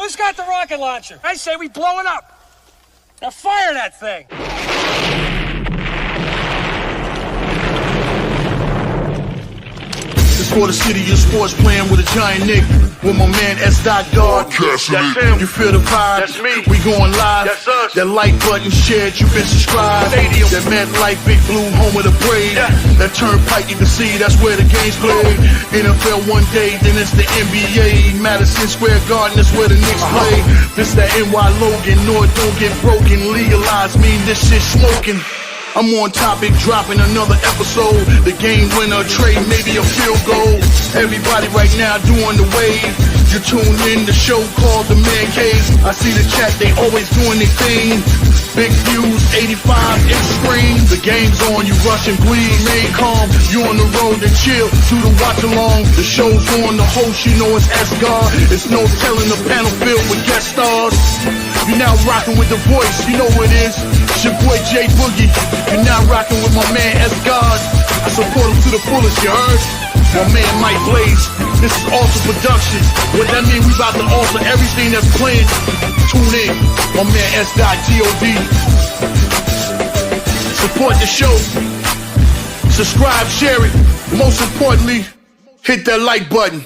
Who's got the rocket launcher? I say we blow it up. Now fire that thing. It's for the city of sports, playing with a giant Nick. With my man S. God. That's him. You feel the vibe? That's me. We going live. That's us. That like button shared, you been subscribed. Stadium. That MetLife, Big Blue, home of the Braves. Yeah. That turnpike, you can see that's where the game's played. NFL one day, then it's the NBA. Madison Square Garden, that's where the Knicks play. This that NY Logan, North don't get broken. Legalized mean this shit smoking. I'm on topic, dropping another episode. The game winner, trade, maybe a field goal. Everybody right now doing the wave. You tune in, the show called The Man Cave. I see the chat, they always doing their thing. Big views, 85 inch screen. The game's on, you rush and bleed. Remain calm, you on the road and chill. Do the watch along, the show's on. The host, you know it's S-God. It's no telling, the panel filled with guest stars. You now rocking with the voice, you know what it is. It's your boy J Boogie. You now rocking with my man S-God. I support him to the fullest, you heard? My man Mike Blaze. This is Alter Productions. What that mean? We about to alter everything that's playing. Tune in. My man S.G.O.D. Support the show. Subscribe, share it. Most importantly, hit that like button.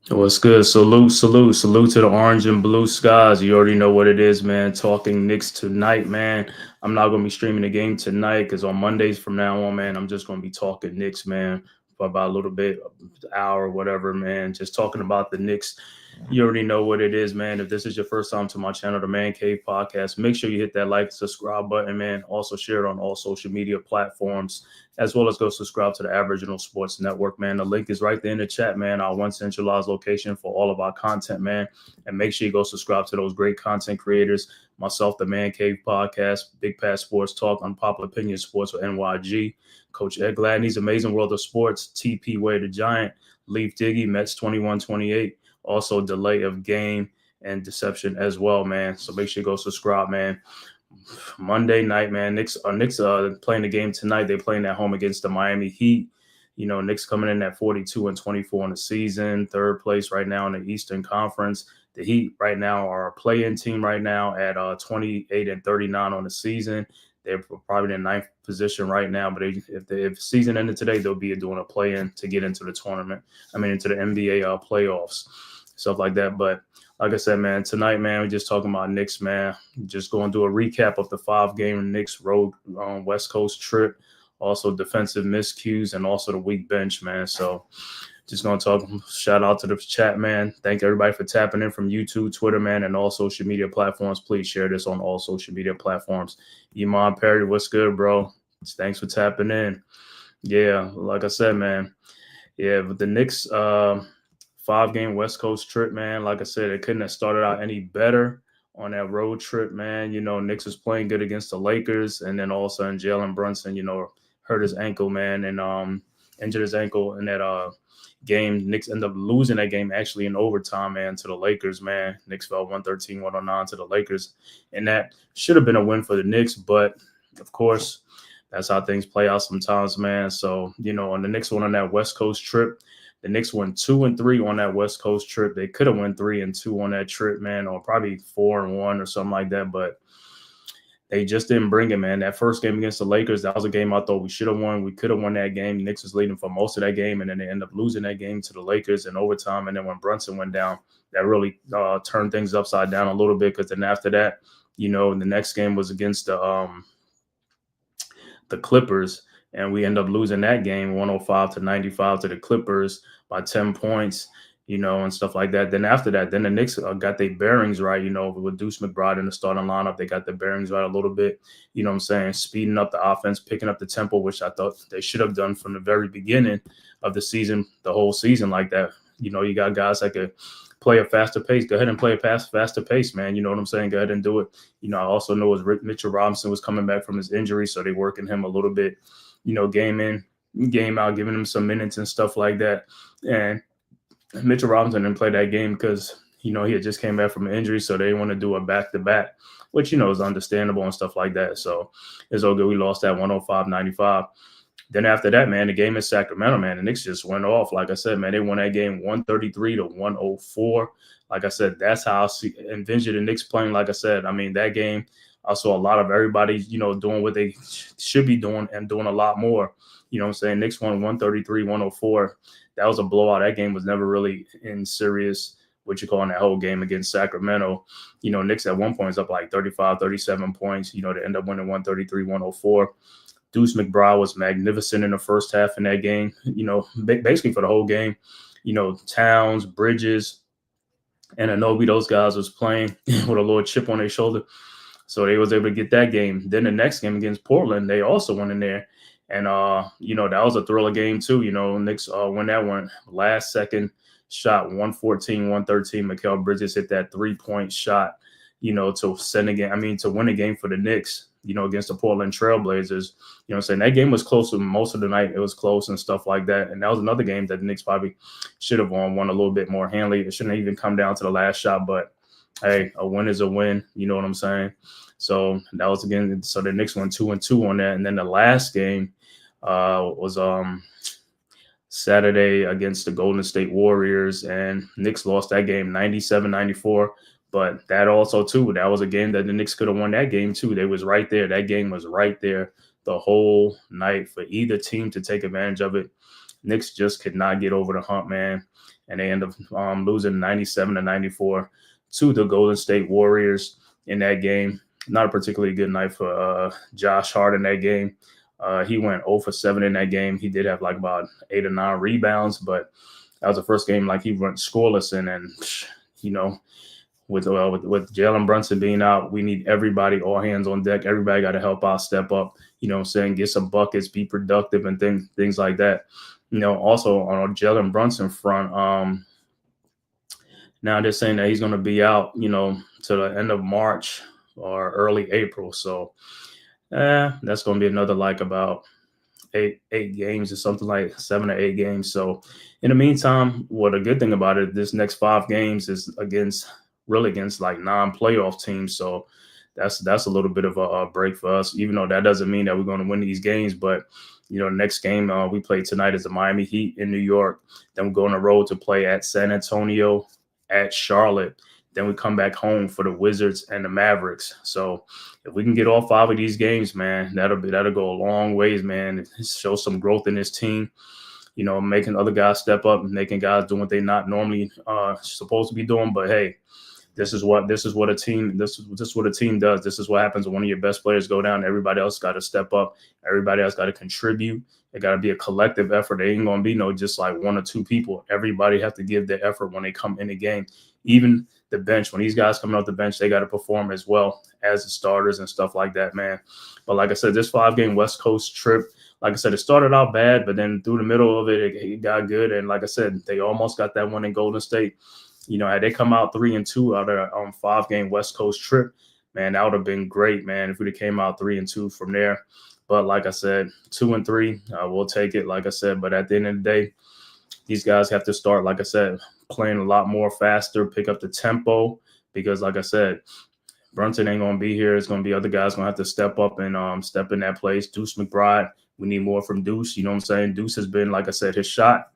What's good? Salute to the orange and blue skies. You already know what it is, man. Talking Knicks tonight, man. I'm not going to be streaming the game tonight because on Mondays from now on, man, I'm just going to be talking Knicks, man, for about a little bit, an hour or whatever, man. Just talking about the Knicks. You already know what it is, man. If this is your first time to my channel, the Man Cave Podcast, make sure you hit that like, subscribe button, man. Also share it on all social media platforms, as well as go subscribe to the Aboriginal Sports Network, man. The link is right there in the chat, man. Our one centralized location for all of our content, man. And make sure you go subscribe to those great content creators. Myself, the Man Cave Podcast, Big Pat Sports Talk, Unpopular Opinion Sports with NYG, Coach Ed Gladney's Amazing World of Sports, TP Way the Giant, Leaf Diggy, Mets 2128. Also, Delay of Game and Deception as well, man. So make sure you go subscribe, man. Monday night, man. Knicks playing the game tonight. They're playing at home against the Miami Heat. You know, Knicks coming in at 42-24 in the season, third place right now in the Eastern Conference. The Heat right now are a play-in team right now at 28-39 on the season. They're probably in ninth position right now, but if the season ended today, they'll be doing a play-in to get into the tournament. Into the NBA playoffs, stuff like that. But like I said, man, tonight, man, we're just talking about Knicks, man. Just going to do a recap of the 5-game Knicks road West Coast trip, also defensive miscues, and also the weak bench, man. So just going to talk, shout out to the chat, man. Thank everybody for tapping in from YouTube, Twitter, man, and all social media platforms. Please share this on all social media platforms. Iman Perry, what's good, bro? Thanks for tapping in. Yeah, like I said, man. Yeah, but the Knicks 5-game West Coast trip, man, like I said, it couldn't have started out any better on that road trip, man. You know, Knicks was playing good against the Lakers, and then all of a sudden Jalen Brunson, you know, hurt his ankle, man, and injured his ankle in that game. Knicks ended up losing that game actually in overtime, man, to the Lakers, man. Knicks fell 113-109 to the Lakers, and that should have been a win for the Knicks, but of course, that's how things play out sometimes, man. So, you know, on the Knicks went on that West Coast trip. The Knicks went 2-3 on that West Coast trip. They could have went 3-2 on that trip, man, or probably 4-1 or something like that, but they just didn't bring it, man. That first game against the Lakers, that was a game I thought we should have won. We could have won that game. The Knicks was leading for most of that game, and then they ended up losing that game to the Lakers in overtime. And then when Brunson went down, that really turned things upside down a little bit, because then after that, you know, the next game was against the Clippers, and we end up losing that game 105-95 to the Clippers by 10 points, you know, and stuff like that. Then after that, then the Knicks got their bearings right, you know, with Deuce McBride in the starting lineup. They got their bearings right a little bit, you know what I'm saying, speeding up the offense, picking up the tempo, which I thought they should have done from the very beginning of the season, the whole season like that. You know, you got guys that could play a faster pace. Go ahead and play a faster pace, man. You know what I'm saying? Go ahead and do it. You know, I also know Mitchell Robinson was coming back from his injury, so they working him a little bit, you know, game in, game out, giving him some minutes and stuff like that. And Mitchell Robinson didn't play that game because, you know, he had just came back from an injury, so they didn't want to do a back-to-back, which, you know, is understandable and stuff like that. So it's all good. We lost that 105-95. Then after that, man, the game in Sacramento, man, the Knicks just went off. Like I said, man, they won that game 133-104. Like I said, that's how I envision the Knicks playing. Like I said, I mean, that game, I saw a lot of everybody, doing what they should be doing and doing a lot more. You know what I'm saying? Knicks won 133-104. That was a blowout. That game was never really in serious, what you call in that whole game against Sacramento. Knicks at one point is up like 35, 37 points. They end up winning 133-104. Deuce McBride was magnificent in the first half in that game, basically for the whole game. Towns, Bridges, and Anobi, those guys was playing with a little chip on their shoulder. So they was able to get that game. Then the next game against Portland, they also went in there. And, that was a thriller game too. Knicks won that one. Last second shot, 114-113. Mikal Bridges hit that 3-point shot, to send a game. To win a game for the Knicks, against the Portland Trailblazers. I'm saying that game was close to most of the night. It was close and stuff like that. And that was another game that the Knicks probably should have won a little bit more handily. It shouldn't even come down to the last shot, but hey, a win is a win. You know what I'm saying? So that was again. So the Knicks went 2-2 on that, and then the last game was Saturday against the Golden State Warriors, and Knicks lost that game 97-94. But that also too, that was a game that the Knicks could have won that game too. They was right there. That game was right there the whole night for either team to take advantage of it. Knicks just could not get over the hump, man, and they end up losing 97-94 to the Golden State Warriors in that game. Not a particularly good night for Josh Hart in that game. He went 0 for 7 in that game. He did have like about 8 or 9 rebounds, but that was the first game like he went scoreless in. And with Jalen Brunson being out, we need everybody, all hands on deck. Everybody got to help out, step up. Get some buckets, be productive, and things like that. Also on a Jalen Brunson front, now they're saying that he's going to be out, to the end of March or early April. So that's going to be another like about eight games or something, like 7 or 8 games. So in the meantime, what a good thing about it, this next 5 games is against like non-playoff teams. So that's a little bit of a break for us, even though that doesn't mean that we're going to win these games. But next game we play tonight is the Miami Heat in New York. Then we go on the road to play at San Antonio, at Charlotte. Then we come back home for the Wizards and the Mavericks. So if we can get all 5 of these games, man, that'll go a long ways, man. Show some growth in this team, making other guys step up and making guys do what they're not normally supposed to be doing. But hey, this is what a team does. This is what happens when one of your best players go down. Everybody else got to step up. Everybody else got to contribute. It got to be a collective effort. There ain't going to be no just like 1 or 2 people. Everybody have to give their effort when they come in the game. Even the bench, when these guys coming off the bench, they got to perform as well as the starters and stuff like that, man. But like I said, this 5-game West Coast trip, like I said, it started out bad, but then through the middle of it got good. And like I said, they almost got that one in Golden State. Had they come out 3-2 out of a 5-game West Coast trip, man, that would have been great, man, if we'd have came out 3-2 from there. But like I said, 2-3, we'll take it, like I said. But at the end of the day, these guys have to start, like I said, playing a lot more faster, pick up the tempo, because like I said, Brunson ain't going to be here. It's going to be other guys going to have to step up and step in that place. Deuce McBride, we need more from Deuce. You know what I'm saying? Deuce has been, like I said, his shot.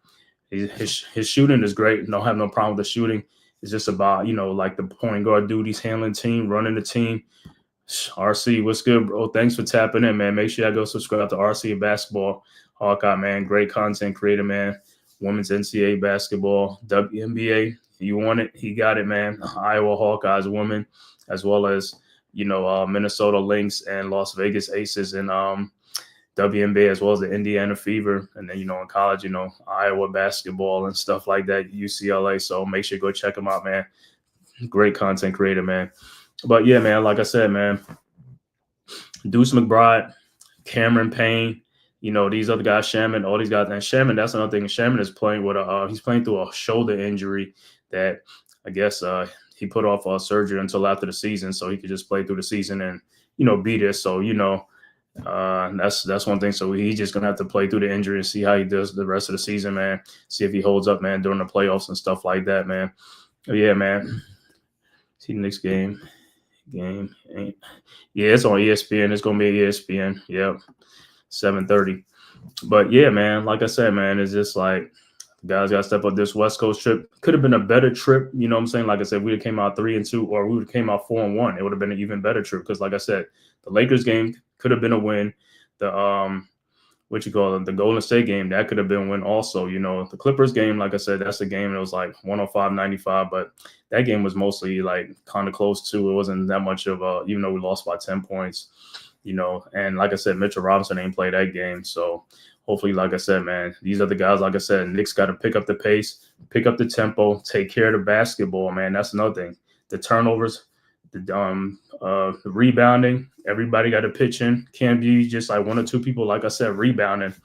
His shooting is great. Don't have no problem with the shooting. It's just about, like the point guard duties, handling team, running the team. RC, what's good, bro? Thanks for tapping in, man. Make sure y'all go subscribe to RC Basketball Hawkeye, man. Great content creator, man. Women's NCAA basketball, WNBA. You want it, he got it, man. Iowa Hawkeyes women, as well as, Minnesota Lynx and Las Vegas Aces and WNBA, as well as the Indiana Fever, and then, in college, Iowa basketball and stuff like that, UCLA. So make sure you go check them out, man. Great content creator, man. But yeah, man, like I said, man, Deuce McBride, Cameron Payne, these other guys, Shaman, all these guys. And Shaman, that's another thing. Shaman is playing with he's playing through a shoulder injury that I guess he put off surgery until after the season, so he could just play through the season and, be there. So, that's one thing. So he's just gonna have to play through the injury and see how he does the rest of the season, man. See if he holds up, man, during the playoffs and stuff like that, man. But yeah, man. See the next game. Yeah, it's on ESPN. It's gonna be ESPN. Yep, 7:30. But yeah, man, like I said, man, it's just like guys got to step up this West Coast trip. Could have been a better trip, you know what I'm saying? Like I said, we would have came out 3-2, or we would have came out 4-1. It would have been an even better trip because, like I said, the Lakers game could have been a win. The what you call it, the Golden State game, that could have been a win also. You know, the Clippers game, like I said, that's a game that was like 105-95, but that game was mostly like kind of close too. It wasn't that much of a, even though we lost by 10 points, you know, and like I said, Mitchell Robinson ain't played that game. So hopefully, like I said, man, these are the guys, like I said, Knicks got to pick up the pace, pick up the tempo, take care of the basketball, man. That's another thing. The turnovers, the rebounding, everybody got to pitch in. Can't be just like one or two people, like I said, rebounding.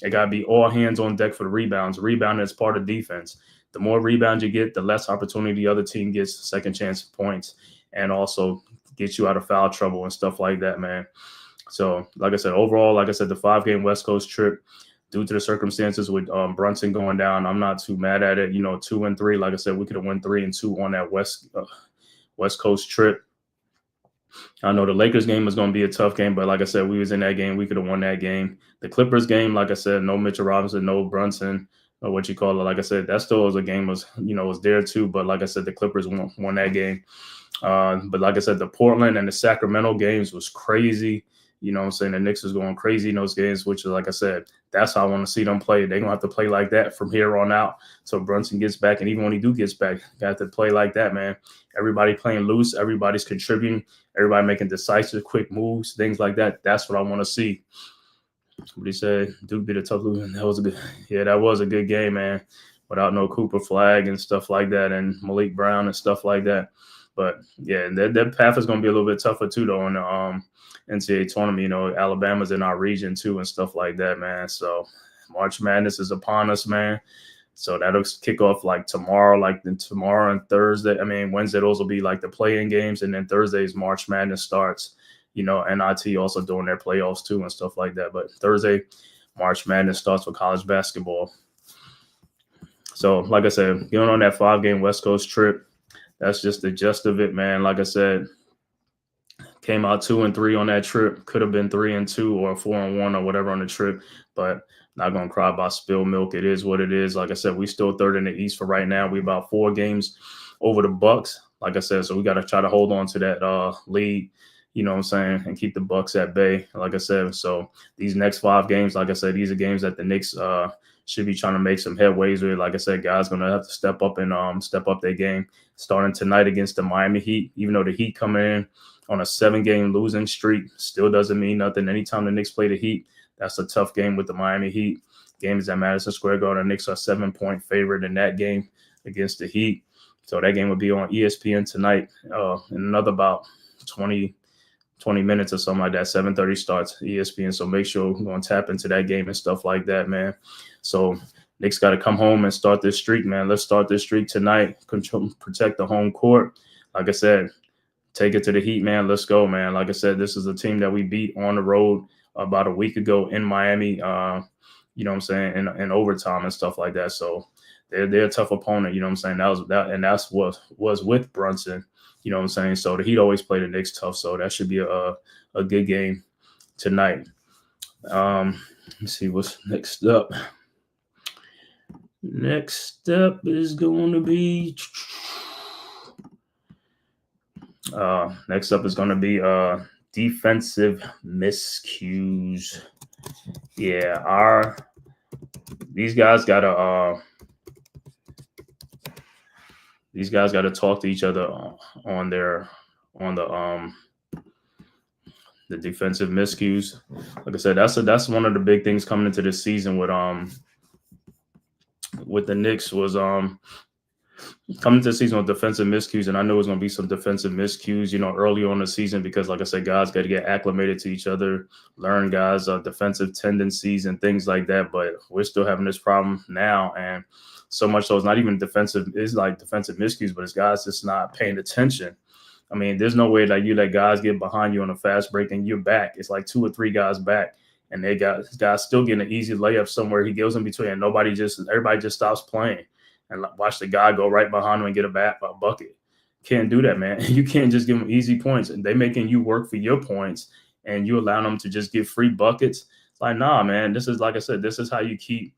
It got to be all hands on deck for the rebounds. Rebounding is part of defense. The more rebounds you get, the less opportunity the other team gets second chance points, and also get you out of foul trouble and stuff like that, man. So, like I said, overall, like I said, the 5-game West Coast trip, due to the circumstances with Brunson going down, I'm not too mad at it. You know, 2-3. Like I said, we could have won 3-2 on that West Coast trip. I know the Lakers game was going to be a tough game, but like I said, we was in that game. We could have won that game. The Clippers game, like I said, no Mitchell Robinson, no Brunson, or what you call it. Like I said, that still was a game was there too. But like I said, the Clippers won that game. But like I said, the Portland and the Sacramento games was crazy. You know what I'm saying? The Knicks was going crazy in those games, which is, like I said, that's how I want to see them play. They're going to have to play like that from here on out. So Brunson gets back. And even when he gets back, they have to play like that, man. Everybody playing loose. Everybody's contributing. Everybody making decisive, quick moves, things like that. That's what I want to see. What he said, Duke beat a tough loser. That was a good game, man. Without no Cooper Flag and stuff like that, and Malik Brown and stuff like that. But yeah, that path is going to be a little bit tougher too, though, in the NCAA tournament. You know, Alabama's in our region too and stuff like that, man. So March Madness is upon us, man. So that'll kick off like tomorrow, tomorrow and Thursday. I mean, Wednesday, those will be like the play-in games. And then Thursday's March Madness starts. You know, NIT also doing their playoffs too and stuff like that. But Thursday, March Madness starts for college basketball. So, like I said, going on that 5-game West Coast trip, that's just the gist of it, man. Like I said, came out 2-3 on that trip. Could have been 3-2 or 4-1 or whatever on the trip, but not gonna cry about spilled milk. It is what it is. Like I said, we still third in the East for right now. We about 4 games over the Bucks. Like I said, so we got to try to hold on to that lead. You know what I'm saying, and keep the Bucks at bay. Like I said, so these next 5 games, like I said, these are games that the Knicks should be trying to make some headways with. Like I said, guys gonna have to step up and step up their game. Starting tonight against the Miami Heat, even though the Heat coming in on a 7-game losing streak, still doesn't mean nothing. Anytime the Knicks play the Heat, that's a tough game with the Miami Heat. Game is at Madison Square Garden. The Knicks are 7-point favorite in that game against the Heat. So that game will be on ESPN tonight in another about 20 minutes or something like that. 7:30 starts ESPN. So make sure we're going to tap into that game and stuff like that, man. So Knicks got to come home and start this streak, man. Let's start this streak tonight. Protect the home court. Like I said, take it to the Heat, man. Let's go, man. Like I said, this is a team that we beat on the road about a week ago in Miami, you know what I'm saying, in overtime and stuff like that. So they're a tough opponent, you know what I'm saying? That's what was with Brunson, you know what I'm saying? So the Heat always play the Knicks tough, so that should be a good game tonight. Let's see what's next up. Next up is going to be defensive miscues. Yeah, these guys gotta talk to each other on the defensive miscues. Like I said, that's one of the big things coming into this season with the Knicks was coming to the season with defensive miscues, and I knew it was going to be some defensive miscues, you know, early on in the season because, like I said, guys got to get acclimated to each other, learn guys' defensive tendencies and things like that. But we're still having this problem now, and so much so it's not even defensive. It's like defensive miscues, but it's guys just not paying attention. I mean, there's no way that you let guys get behind you on a fast break and you're back. It's like 2 or 3 guys back. And they got guys still getting an easy layup somewhere. He goes in between, and everybody just stops playing and watch the guy go right behind him and get a bucket. Can't do that, man. You can't just give them easy points, and they making you work for your points, and you allow them to just get free buckets. It's like, nah, man, this is, like I said, this is how you keep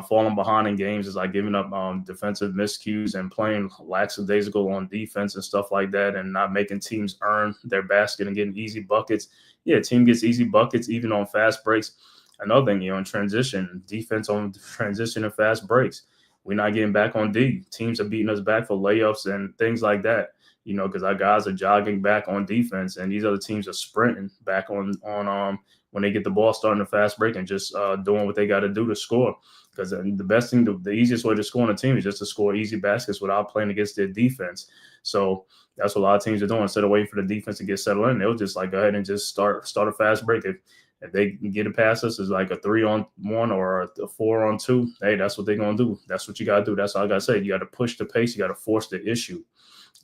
falling behind in games, is like giving up defensive miscues and playing lackadaisical on defense and stuff like that, and not making teams earn their basket and getting easy buckets. Yeah, team gets easy buckets even on fast breaks. Another thing, in transition, defense on transition and fast breaks. We're not getting back on D. Teams are beating us back for layups and things like that. Because our guys are jogging back on defense, and these other teams are sprinting back on when they get the ball starting a fast break and just doing what they got to do to score. Because the best thing, the easiest way to score on a team is just to score easy baskets without playing against their defense. So that's what a lot of teams are doing. Instead of waiting for the defense to get settled in, they'll just like go ahead and just start a fast break. If they can get it past us, it's like a 3-on-1 or a 4-on-2. Hey, that's what they're gonna do. That's what you gotta do. That's all I gotta say. You gotta push the pace. You gotta force the issue.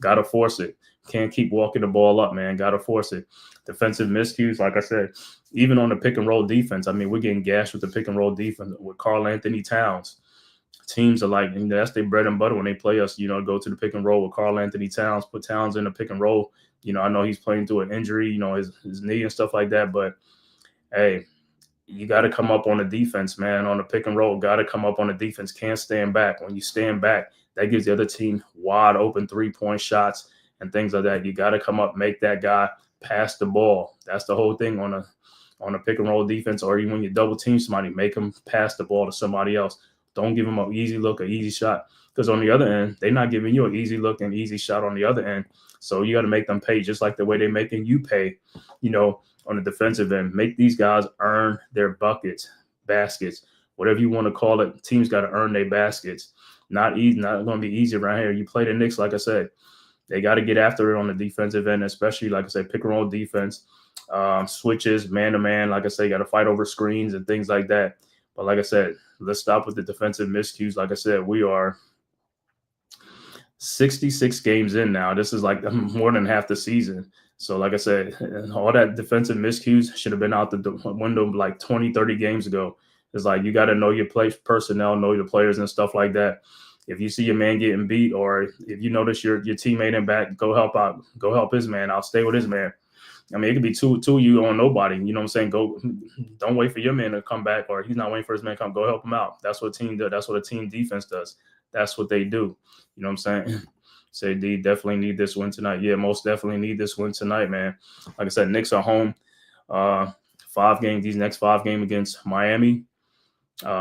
Gotta force it. Can't keep walking the ball up, man. Gotta force it. Defensive miscues, like I said, even on the pick and roll defense. I mean, we're getting gashed with the pick and roll defense with Karl Anthony Towns. Teams are like, that's their bread and butter when they play us. Go to the pick and roll with Karl Anthony Towns, put Towns in the pick and roll. I know he's playing through an injury, his knee and stuff like that. But hey, you got to come up on the defense, man. On the pick and roll, got to come up on the defense. Can't stand back. When you stand back, that gives the other team wide open 3-point shots and things like that. You got to come up, make that guy pass the ball. That's the whole thing on a pick and roll defense. Or even when you double team somebody, make them pass the ball to somebody else. Don't give them an easy look, an easy shot. Because on the other end, they're not giving you an easy look and easy shot on the other end. So you got to make them pay just like the way they're making you pay, on the defensive end. Make these guys earn their buckets, baskets, whatever you want to call it. Teams got to earn their baskets. Not easy, not going to be easy around here. You play the Knicks, like I said, they got to get after it on the defensive end, especially, like I said, pick and roll defense, switches, man-to-man. Like I said, you got to fight over screens and things like that. But like I said, let's stop with the defensive miscues. Like I said, we are 66 games in now. This is like more than half the season. So like I said, all that defensive miscues should have been out the window like 20, 30 games ago. It's like you got to know your personnel, know your players and stuff like that. If you see your man getting beat, or if you notice your teammate in back, go help out. Go help his man out. Stay with his man. I mean, it could be two of you on nobody. You know what I'm saying? Don't wait for your man to come back, or he's not waiting for his man to come. Go help him out. That's what a team does. That's what a team defense does. That's what they do. You know what I'm saying? Say, D, definitely need this win tonight. Yeah, most definitely need this win tonight, man. Like I said, Knicks are home. 5 games, these next 5 games against Miami,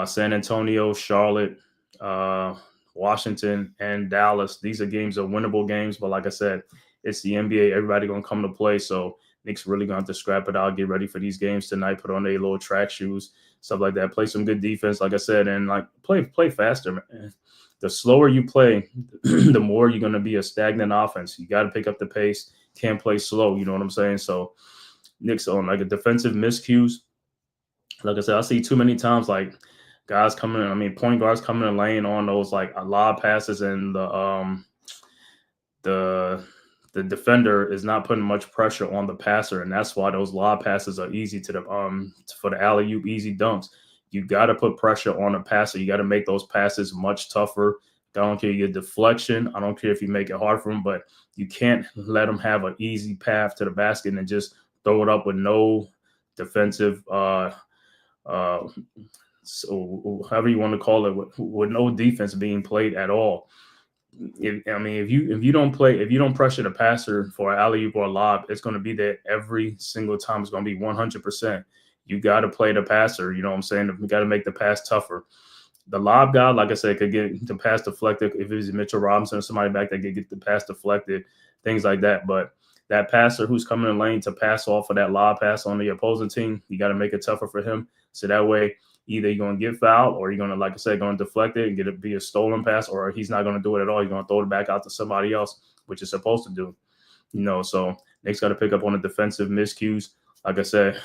San Antonio, Charlotte, Washington, and Dallas. These are winnable games. But like I said, it's the NBA. Everybody going to come to play. So Knicks really going to have to scrap it out, get ready for these games tonight, put on their little track shoes, stuff like that. Play some good defense, like I said, and like play faster, man. The slower you play, the more you're going to be a stagnant offense. You got to pick up the pace. Can't play slow. You know what I'm saying? So Knicks on like a defensive miscues. Like I said, I see too many times like guys coming in. I mean, point guards coming in lane on those like lob passes, and the defender is not putting much pressure on the passer, and that's why those lob passes are easy to the for the alley-oop easy dunks. You got to put pressure on a passer. You got to make those passes much tougher. I don't care your deflection. I don't care if you make it hard for them, but you can't let them have an easy path to the basket and just throw it up with no defensive, so however you want to call it, with no defense being played at all. If you don't pressure the passer for an alley-oop or a lob, it's going to be there every single time. It's going to be 100%. You got to play the passer. You know what I'm saying? You got to make the pass tougher. The lob guy, like I said, could get the pass deflected. If it was Mitchell Robinson or somebody back there, could get the pass deflected, things like that. But that passer who's coming in lane to pass off of that lob pass on the opposing team, you got to make it tougher for him. So that way, either you're going to get fouled, or you're going to, like I said, going to deflect it and be a stolen pass, or he's not going to do it at all. He's going to throw it back out to somebody else, which is supposed to do. So Knicks got to pick up on the defensive miscues. Like I said,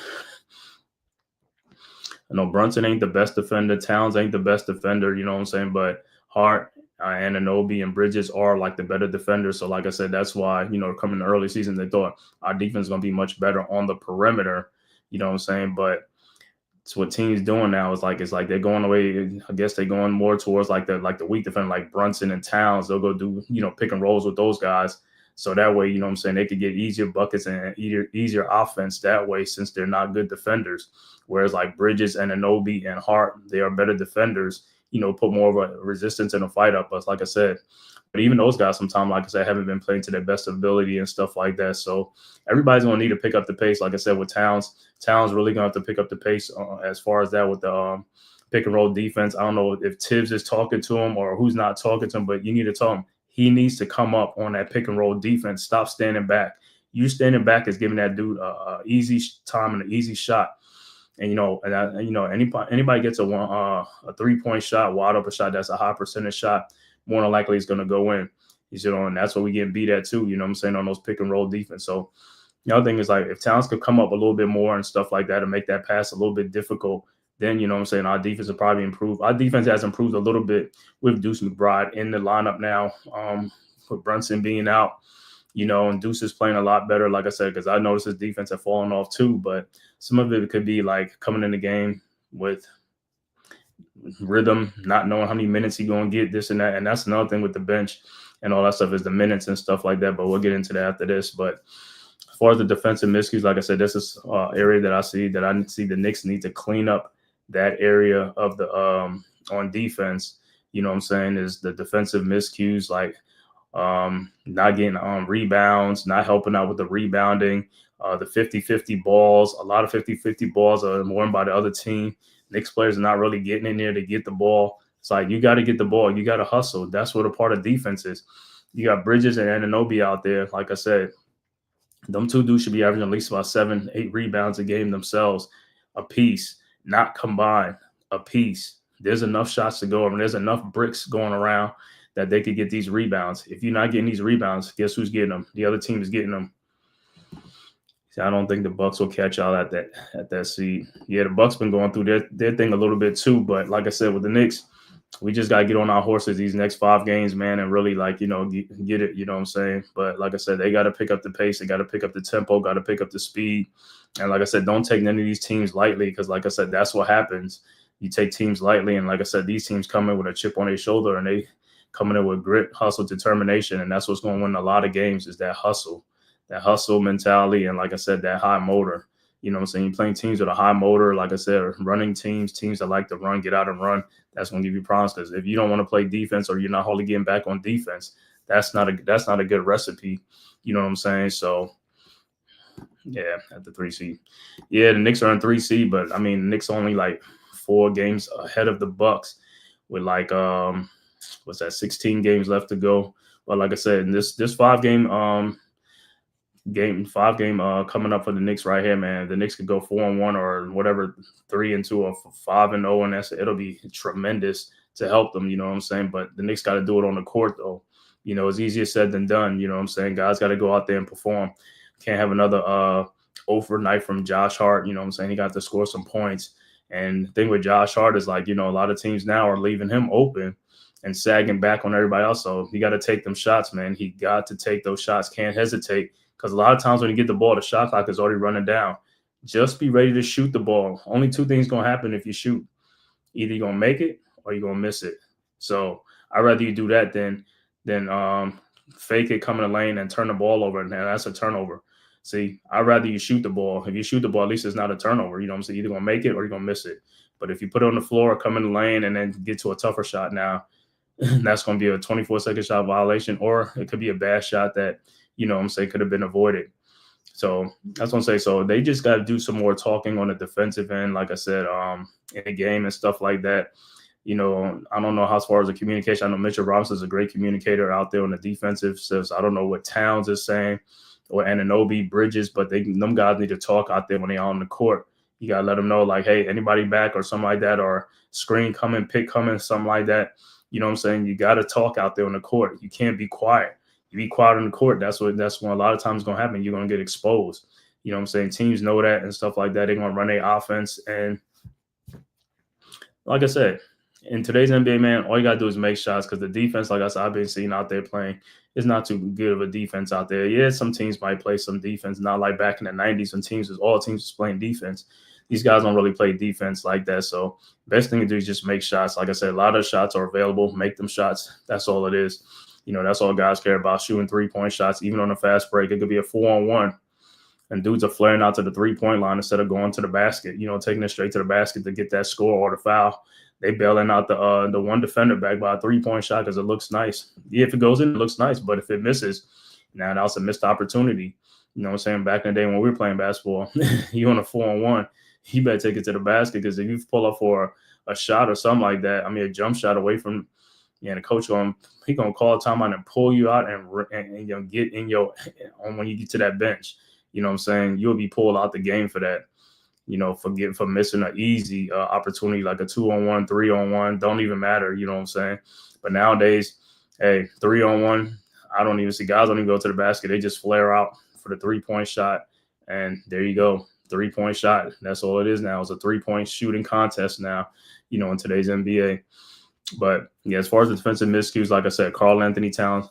I know Brunson ain't the best defender. Towns ain't the best defender, you know what I'm saying? But Hart, Anunoby, and Bridges are like the better defenders. So like I said, that's why, coming in the early season, they thought our defense is going to be much better on the perimeter, you know what I'm saying? But it's what teams doing now. It's like they're going away. I guess they're going more towards like the weak defender, like Brunson and Towns. They'll go do, pick and rolls with those guys. So that way, you know what I'm saying, they could get easier buckets and easier offense that way since they're not good defenders. Whereas like Bridges and Anobi and Hart, they are better defenders, you know, put more of a resistance in a fight up. But like I said, but even those guys sometimes, like I said, haven't been playing to their best ability and stuff like that. So everybody's going to need to pick up the pace. Like I said, with Towns really going to have to pick up the pace as far as that with the pick and roll defense. I don't know if Tibbs is talking to him or who's not talking to him, but you need to tell him he needs to come up on that pick and roll defense. Stop standing back. You standing back is giving that dude a easy time and an easy shot. And anybody gets a 3-point shot, wide open shot, that's a high percentage shot, more than likely it's going to go in. And that's what we get beat at too, you know what I'm saying, on those pick and roll defense. So the other thing is, like, if Towns could come up a little bit more and stuff like that and make that pass a little bit difficult, then, you know what I'm saying, our defense will probably improve. Our defense has improved a little bit with Deuce McBride in the lineup now, with Brunson being out, you know, and Deuce is playing a lot better, like I said, because I noticed his defense had fallen off too. But some of it could be like coming in the game with rhythm, not knowing how many minutes he's going to get, this and that. And that's another thing with the bench and all that stuff is the minutes and stuff like that. But we'll get into that after this. But as far as the defensive miscues, like I said, this is area that I see the Knicks need to clean up that area of the on defense. You know what I'm saying, is the defensive miscues, like not getting rebounds, not helping out with the rebounding, the 50-50 balls. A lot of 50-50 balls are won by the other team. Knicks players are not really getting in there to get the ball. It's like, you got to get the ball. You got to hustle. That's what a part of defense is. You got Bridges and Anunoby out there. Like I said, them two dudes should be averaging at least about 7-8 rebounds a game themselves, a piece, not combined, a piece. There's enough shots to go over. There's enough bricks going around that they could get these rebounds. If you're not getting these rebounds, guess who's getting them? The other team is getting them. See, I don't think the Bucks will catch y'all at that seed. Yeah, the Bucks been going through their thing a little bit too. But like I said, with the Knicks, we just got to get on our horses these next 5 games, man, and really, like, you know, get it, you know what I'm saying? But like I said, they got to pick up the pace. They got to pick up the tempo, got to pick up the speed. And like I said, don't take none of these teams lightly because, like I said, that's what happens. You take teams lightly. And like I said, these teams come in with a chip on their shoulder and they coming in with grit, hustle, determination. And that's what's going to win a lot of games is that hustle mentality. And like I said, that high motor. You know what I'm saying? You're playing teams with a high motor, like I said, running teams that like to run, get out and run. That's going to give you problems because if you don't want to play defense or you're not wholly getting back on defense, that's not a good recipe. You know what I'm saying? So, yeah, at the 3 seed. Yeah, the Knicks are in 3 seed, but I mean, the Knicks only like 4 games ahead of the Bucks with like 16 games left to go. But like I said, in this 5-game coming up for the Knicks right here, man. The Knicks could go 4-1 or whatever, 3-2 or 5-0, and it'll be tremendous to help them. You know what I'm saying? But the Knicks got to do it on the court, though. You know, it's easier said than done. You know what I'm saying? Guys got to go out there and perform. Can't have another overnight from Josh Hart. You know what I'm saying? He got to score some points. And the thing with Josh Hart is, like, you know, a lot of teams now are leaving him open and sagging back on everybody else. So he got to take them shots, man. He got to take those shots. Can't hesitate. Because a lot of times when you get the ball, the shot clock is already running down. Just be ready to shoot the ball. Only 2 things going to happen if you shoot. Either you're going to make it or you're going to miss it. So I'd rather you do that than fake it, come in the lane, and turn the ball over. And that's a turnover. See, I'd rather you shoot the ball. If you shoot the ball, at least it's not a turnover. You know what I'm saying? You're either going to make it or you're going to miss it. But if you put it on the floor, come in the lane, and then get to a tougher shot now, that's going to be a 24-second shot violation, or it could be a bad shot that, you know what I'm saying, could have been avoided. So that's what I'm saying. So they just got to do some more talking on the defensive end, like I said, in the game and stuff like that. You know, I don't know how, as far as the communication, I know Mitchell Robinson is a great communicator out there on the defensive. So I don't know what Towns is saying or Anunoby, Bridges, but them guys need to talk out there when they're on the court. You got to let them know, like, hey, anybody back or something like that, or screen coming, pick coming, something like that. You know what I'm saying? You got to talk out there on the court. You can't be quiet. You be quiet on the court, that's when a lot of times going to happen. You're going to get exposed. You know what I'm saying? Teams know that and stuff like that. They're going to run their offense. And like I said, in today's NBA, man, all you got to do is make shots because the defense, like I said, I've been seeing out there playing, is not too good of a defense out there. Yeah, some teams might play some defense, not like back in the 90s when all teams was playing defense. These guys don't really play defense like that. So best thing to do is just make shots. Like I said, a lot of shots are available. Make them shots. That's all it is. That's all guys care about, shooting 3-point shots, even on a fast break. It could be a 4-on-1, and dudes are flaring out to the 3-point line instead of going to the basket, taking it straight to the basket to get that score or the foul. They bailing out the one defender back by a 3-point shot because it looks nice. Yeah, if it goes in, it looks nice. But if it misses, now that's a missed opportunity. You know what I'm saying? Back in the day when we were playing basketball, you on a 4-on-1, you better take it to the basket, because if you pull up for a shot or something like that, a jump shot away from, the coach gonna call a timeout and pull you out and get in your on when you get to that bench. You know what I'm saying? You'll be pulled out the game for that. For missing an easy opportunity like a 2-on-1, 3-on-1, don't even matter. You know what I'm saying? But nowadays, hey, 3-on-1, I don't even see guys don't even go to the basket. They just flare out for the 3-point shot, and there you go, 3-point shot. That's all it is now. It's a 3-point shooting contest now, in today's NBA. But yeah, as far as the defensive miscues, like I said, Karl-Anthony Towns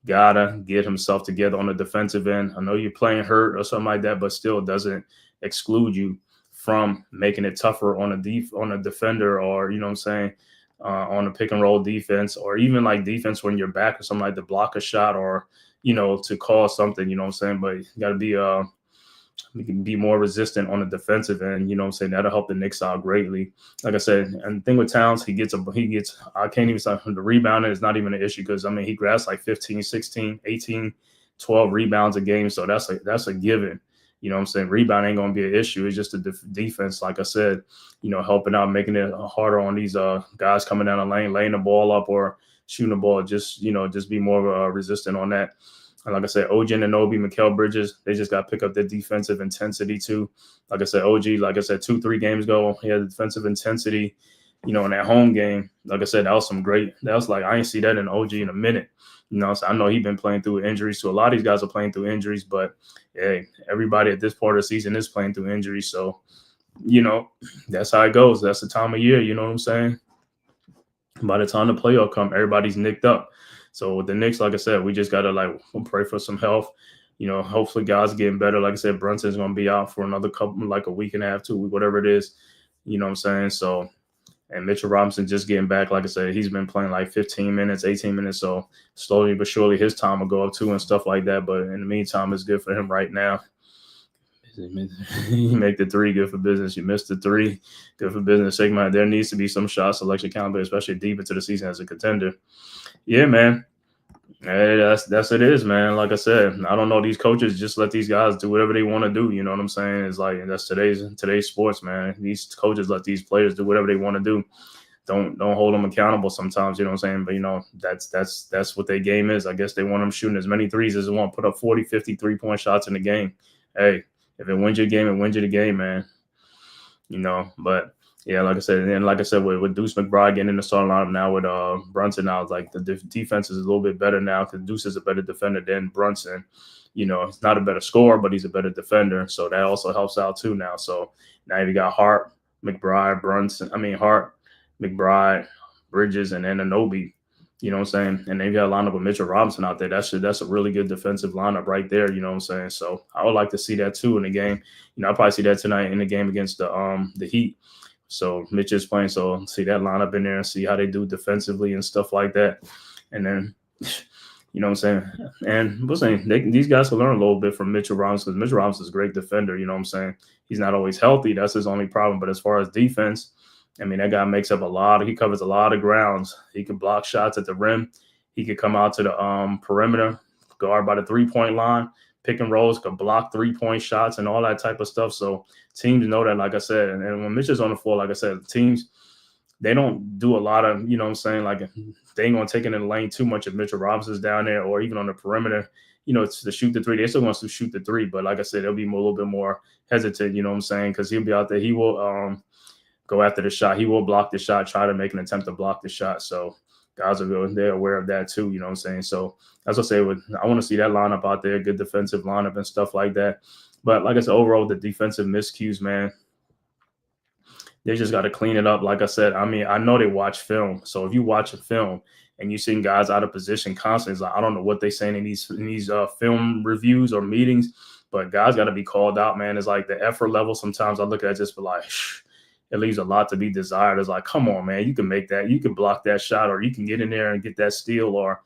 gotta get himself together on the defensive end. I know you're playing hurt or something like that, but still it doesn't exclude you from making it tougher on a defender, or on a pick and roll defense, or even like defense when you're back or something, like to block a shot, or to call something. But you got to be more resistant on the defensive end. That'll help the Knicks out greatly. Like I said, and the thing with Towns, he gets I can't even say the rebounding is not even an issue, because he grabs like 15, 16, 18, 12 rebounds a game, so that's a given. Rebound ain't going to be an issue. It's just the defense, like I said, helping out, making it harder on these guys coming down the lane, laying the ball up or shooting the ball. Just be more resistant on that. And like I said, OG Anunoby, Mikal Bridges, they just got to pick up their defensive intensity too. Like I said, OG, 2-3 games ago, he had the defensive intensity, in that home game. Like I said, that was like, I ain't see that in OG in a minute. So I know he's been playing through injuries. So a lot of these guys are playing through injuries, but hey, everybody at this part of the season is playing through injuries. So, that's how it goes. That's the time of year. You know what I'm saying? By the time the playoff come, everybody's nicked up. So with the Knicks, like I said, we just got to pray for some health. Hopefully guys getting better. Like I said, Brunson's going to be out for another couple, like a week and a half, 2 weeks, whatever it is. You know what I'm saying? So, and Mitchell Robinson just getting back. Like I said, he's been playing like 15 minutes, 18 minutes. So slowly but surely his time will go up too and stuff like that. But in the meantime, it's good for him right now. You make the 3, good for business. You missed the 3, good for business. There needs to be some shot selection accountability, especially deep into the season as a contender. Yeah, man. Hey, that's it is, man. Like I said, I don't know. These coaches just let these guys do whatever they want to do. You know what I'm saying? It's like, that's today's sports, man. These coaches let these players do whatever they want to do. Don't hold them accountable sometimes. You know what I'm saying? But that's what their game is. I guess they want them shooting as many threes as they want. Put up 40, 50 3-point shots in the game. Hey, if it wins your game, it wins you the game, man. But yeah, like I said, with Deuce McBride getting in the starting lineup now with Brunson now, it's like the defense is a little bit better now, because Deuce is a better defender than Brunson. He's not a better scorer, but he's a better defender. So that also helps out too now. So now you got Hart, McBride, Bridges, and then Anunoby. You know what I'm saying? And they've got a lineup with Mitchell Robinson out there. That's a really good defensive lineup right there. You know what I'm saying? So I would like to see that too in the game. I'll probably see that tonight in the game against the Heat. So Mitch is playing, so see that lineup in there and see how they do defensively and stuff like that. And then, you know what I'm saying? And we're saying these guys will learn a little bit from Mitchell Robinson, because Mitchell Robinson is a great defender. You know what I'm saying? He's not always healthy. That's his only problem. But as far as defense, that guy makes up he covers a lot of grounds. He can block shots at the rim. He could come out to the perimeter, guard by the 3-point line, pick and rolls, could block 3-point shots and all that type of stuff. So teams know that, like I said, and when Mitch is on the floor, like I said, teams, they don't do a lot of, you know what I'm saying, like they ain't going to take it in the lane too much if Mitchell Robinson's down there, or even on the perimeter, to shoot the 3. They still wants to shoot the 3, but like I said, they'll be a little bit more hesitant, you know what I'm saying, because he'll be out there. He will go after the shot. He will block the shot, try to make an attempt to block the shot. So guys they're aware of that too, you know what I'm saying? So as I say, I want to see that lineup out there, good defensive lineup and stuff like that. But like I said, overall, the defensive miscues, man, they just got to clean it up. Like I said, I know they watch film. So if you watch a film and you see guys out of position constantly, it's like, I don't know what they're saying in these film reviews or meetings, but guys got to be called out, man. It's like the effort level. Sometimes I look at it just be like, it leaves a lot to be desired. It's like, come on, man, you can make that. You can block that shot, or you can get in there and get that steal, or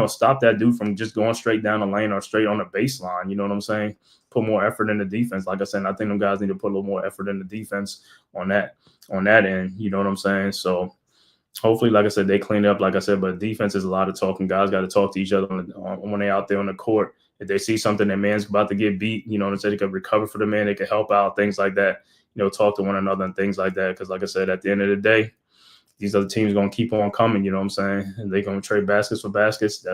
stop that dude from just going straight down the lane or straight on the baseline. You know what I'm saying? Put more effort in the defense. Like I said, I think them guys need to put a little more effort in the defense on that end. You know what I'm saying? So hopefully, like I said, they clean up. Like I said, but defense is a lot of talking. Guys got to talk to each other when they're out there on the court. If they see something that man's about to get beat, you know what I'm saying, they can recover for the man. They can help out, things like that. Talk to one another and things like that. Because like I said, at the end of the day, these other teams going to keep on coming, you know what I'm saying? And they're going to trade baskets for baskets.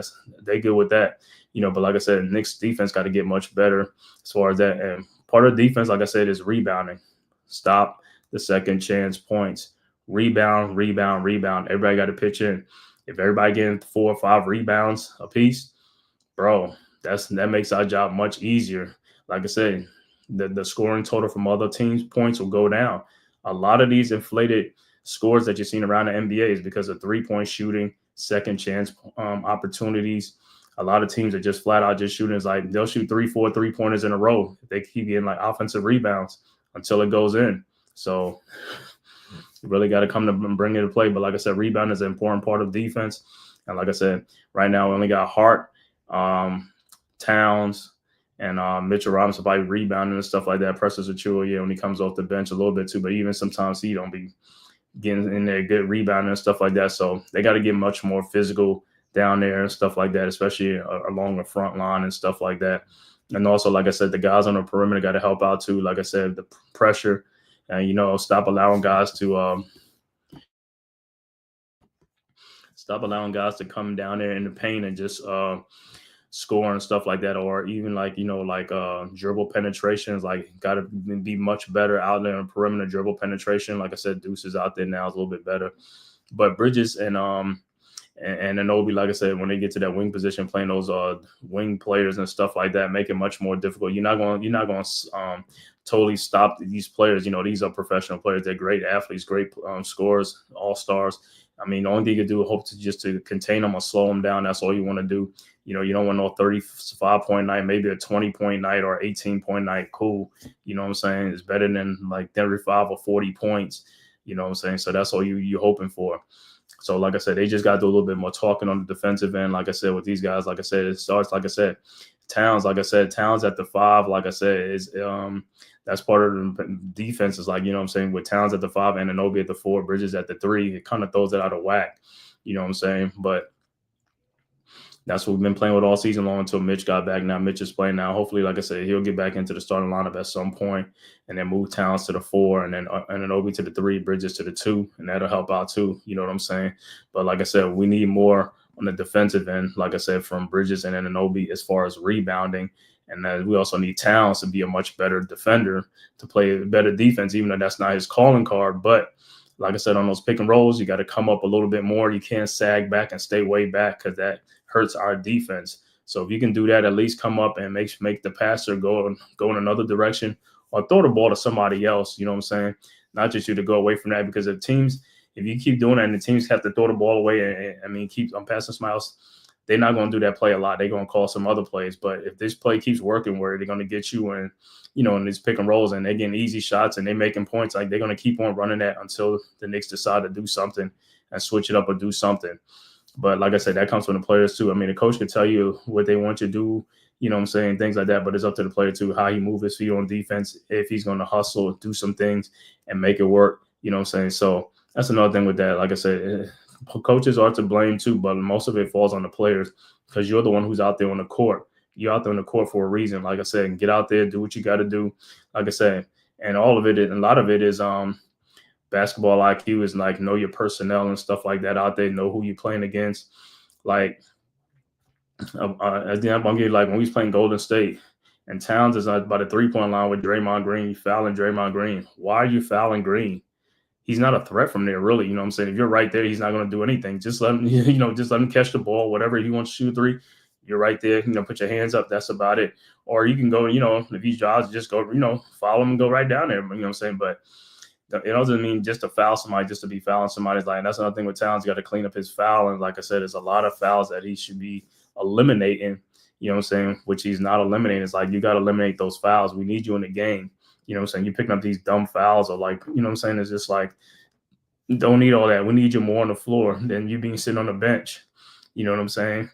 They good with that, But like I said, Knicks defense got to get much better as far as that. And part of the defense, like I said, is rebounding. Stop the second chance points. Rebound. Everybody got to pitch in. If everybody getting 4 or 5 rebounds a piece, bro, that makes our job much easier. Like I said, the scoring total from other teams' points will go down. A lot of these inflated scores that you've seen around the NBA is because of 3-point shooting, second chance opportunities. A lot of teams are just flat out just shooting. It's like they'll shoot 3-4 3-pointers in a row if they keep getting like offensive rebounds until it goes in. So you really got to come to bring it to play. But like I said, rebound is an important part of defense. And like I said, right now we only got Hart, Towns, and Mitchell Robinson probably rebounding and stuff like that. Precious Achiuwa, when he comes off the bench a little bit too, but even sometimes he don't be getting in there good rebounding and stuff like that. So they got to get much more physical down there and stuff like that, especially along the front line and stuff like that. And also, like I said, the guys on the perimeter got to help out too. Like I said, the pressure and, stop allowing guys to come down there in the paint and just score and stuff like that, or even dribble penetrations. Like, got to be much better out there on perimeter dribble penetration. Like I said, Deuce is out there now, is a little bit better, but Bridges and Anunoby, like I said, when they get to that wing position, playing those wing players and stuff like that, make it much more difficult. You're not going to totally stop these players. These are professional players. They're great athletes, great scorers, all stars. I mean, the only thing you can do is hope to contain them or slow them down. That's all you want to do. You don't want no 35-point night, maybe a 20-point night or 18-point night. Cool. You know what I'm saying? It's better than like 35 or 40 points. You know what I'm saying? So that's all you're hoping for. So like I said, they just got to do a little bit more talking on the defensive end. Like I said, with these guys, like I said, it starts, like I said, Towns at the 5, like I said, is that's part of the defense. Is like, you know what I'm saying, with Towns at the 5 and Anunoby at the 4, Bridges at the 3, it kind of throws it out of whack. You know what I'm saying? But that's what we've been playing with all season long until Mitch got back. Now Mitch is playing now. Hopefully, like I said, he'll get back into the starting lineup at some point, and then move Towns to the 4, and then Anunoby to the 3, Bridges to the 2, and that'll help out too. You know what I'm saying? But like I said, we need more on the defensive end, like I said, from Bridges and Anunoby as far as rebounding. And then we also need Towns to be a much better defender, to play better defense, even though that's not his calling card. But like I said, on those pick and rolls, you got to come up a little bit more. You can't sag back and stay way back, because that hurts our defense. So if you can do that, at least come up and make the passer go in another direction, or throw the ball to somebody else. You know what I'm saying? Not just you to go away from that, because if you keep doing that and the teams have to throw the ball away and keep on passing somebody else, they're not going to do that play a lot. They're going to call some other plays. But if this play keeps working where they're going to get you in, in these pick and rolls, and they're getting easy shots and they're making points, like, they're going to keep on running that until the Knicks decide to do something and switch it up or do something. But like I said, that comes from the players too. I mean, the coach could tell you what they want you to do, you know what I'm saying, things like that. But it's up to the player too, how he moves his feet on defense, if he's going to hustle, do some things and make it work, you know what I'm saying? So that's another thing with that. Like I said, coaches are to blame too, but most of it falls on the players, because you're the one who's out there on the court. You're out there on the court for a reason. Like I said, get out there, do what you got to do. Like I said, and a lot of it is basketball IQ, is like, know your personnel and stuff like that out there, know who you're playing against. Like, at the end, I'm gonna give, like, when we was playing Golden State and Towns is by the 3-point line with Draymond Green, you fouling Draymond Green. Why are you fouling Green? He's not a threat from there, really. You know what I'm saying? If you're right there, he's not going to do anything. Just let him, just let him catch the ball, whatever he wants to shoot 3. You're right there, put your hands up. That's about it. Or you can go, if he's jobs, just go, follow him and go right down there. You know what I'm saying? But it doesn't mean just to foul somebody, just to be fouling somebody. Like, that's another thing with Towns. Got to clean up his foul. And like I said, there's a lot of fouls that he should be eliminating, you know what I'm saying, which he's not eliminating. It's like, you got to eliminate those fouls. We need you in the game. You know what I'm saying? You're picking up these dumb fouls, or like, you know what I'm saying? It's just like, don't need all that. We need you more on the floor than you being sitting on the bench. You know what I'm saying?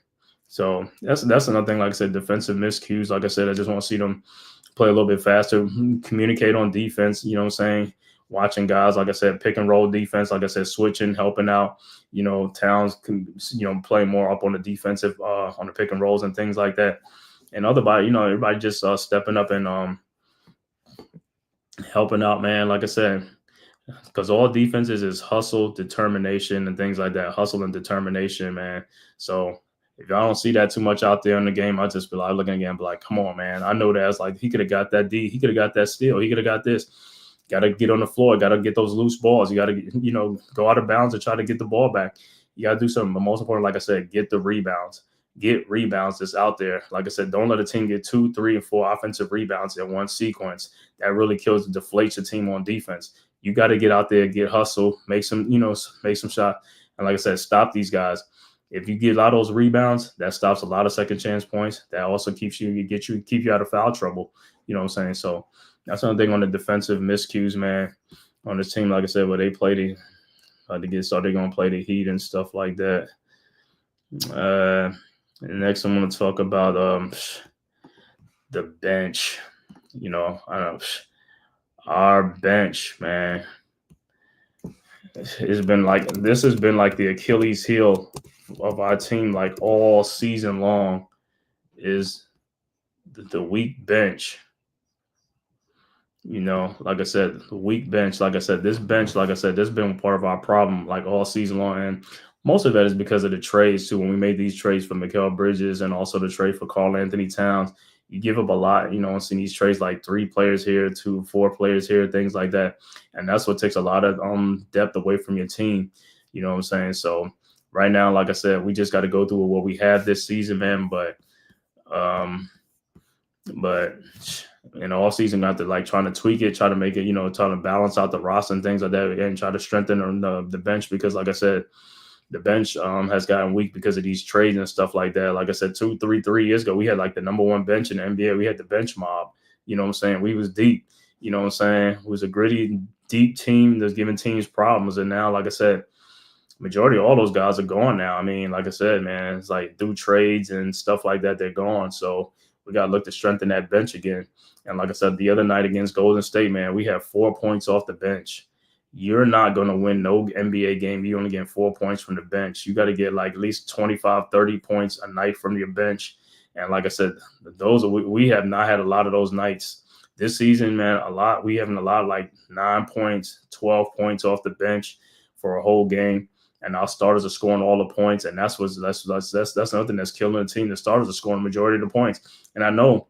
So that's another thing. Like I said, defensive miscues. Like I said, I just want to see them play a little bit faster, communicate on defense. You know what I'm saying? Watching guys, like I said, pick and roll defense. Like I said, switching, helping out. Towns can play more up on the defensive, on the pick and rolls and things like that. And everybody just stepping up and helping out, man. Like I said, because all defenses is hustle, determination, and things like that. Hustle and determination, man. So if I don't see that too much out there in the game, I just be like looking again, be like, come on, man. I know that's like he could have got that D, he could have got that steal, he could have got this. Got to get on the floor, got to get those loose balls. You got to go out of bounds and try to get the ball back. You got to do something. But most important, like I said, get the rebounds. Get rebounds that's out there. Like I said, don't let a team get 2, 3, and 4 offensive rebounds in one sequence. That really kills and deflates your team on defense. You got to get out there, get hustle, make some shots. And like I said, stop these guys. If you get a lot of those rebounds, that stops a lot of second chance points. That also keeps you out of foul trouble. You know what I'm saying? So that's another thing on the defensive miscues, man. On this team, like I said, where they play they're going to play the Heat and stuff like that. Next, I'm going to talk about the bench. I don't know. Our bench, man. This has been like the Achilles heel of our team, like all season long, is the weak bench. Like I said, the weak bench. Like I said, this has been part of our problem, like all season long, and most of that is because of the trades too. When we made these trades for Mikal Bridges and also the trade for Karl Anthony Towns, you give up a lot. I'm seeing these trades like 3 players here, 2, 4 players here, things like that, and that's what takes a lot of depth away from your team. You know what I'm saying? So right now, like I said, we just got to go through what we have this season, man. But all season, got to like trying to tweak it, try to make it, trying to balance out the roster and things like that, and try to strengthen the bench because, like I said, the bench has gotten weak because of these trades and stuff like that. Like I said, 3 years ago, we had like the number 1 bench in the NBA. We had the bench mob. You know what I'm saying? We was deep. You know what I'm saying? It was a gritty, deep team that's giving teams problems. And now, like I said, majority of all those guys are gone now. I mean, like I said, man, it's like through trades and stuff like that, they're gone. So we got to look to strengthen that bench again. And like I said, the other night against Golden State, man, we have 4 points off the bench. You're not going to win no NBA game. You only get 4 points from the bench. You got to get like at least 25, 30 points a night from your bench. And like I said, we have not had a lot of those nights this season, man. We haven't allowed like 9 points, 12 points off the bench for a whole game. And our starters are scoring all the points. And that's another thing that's killing the team. The starters are scoring the majority of the points. And I know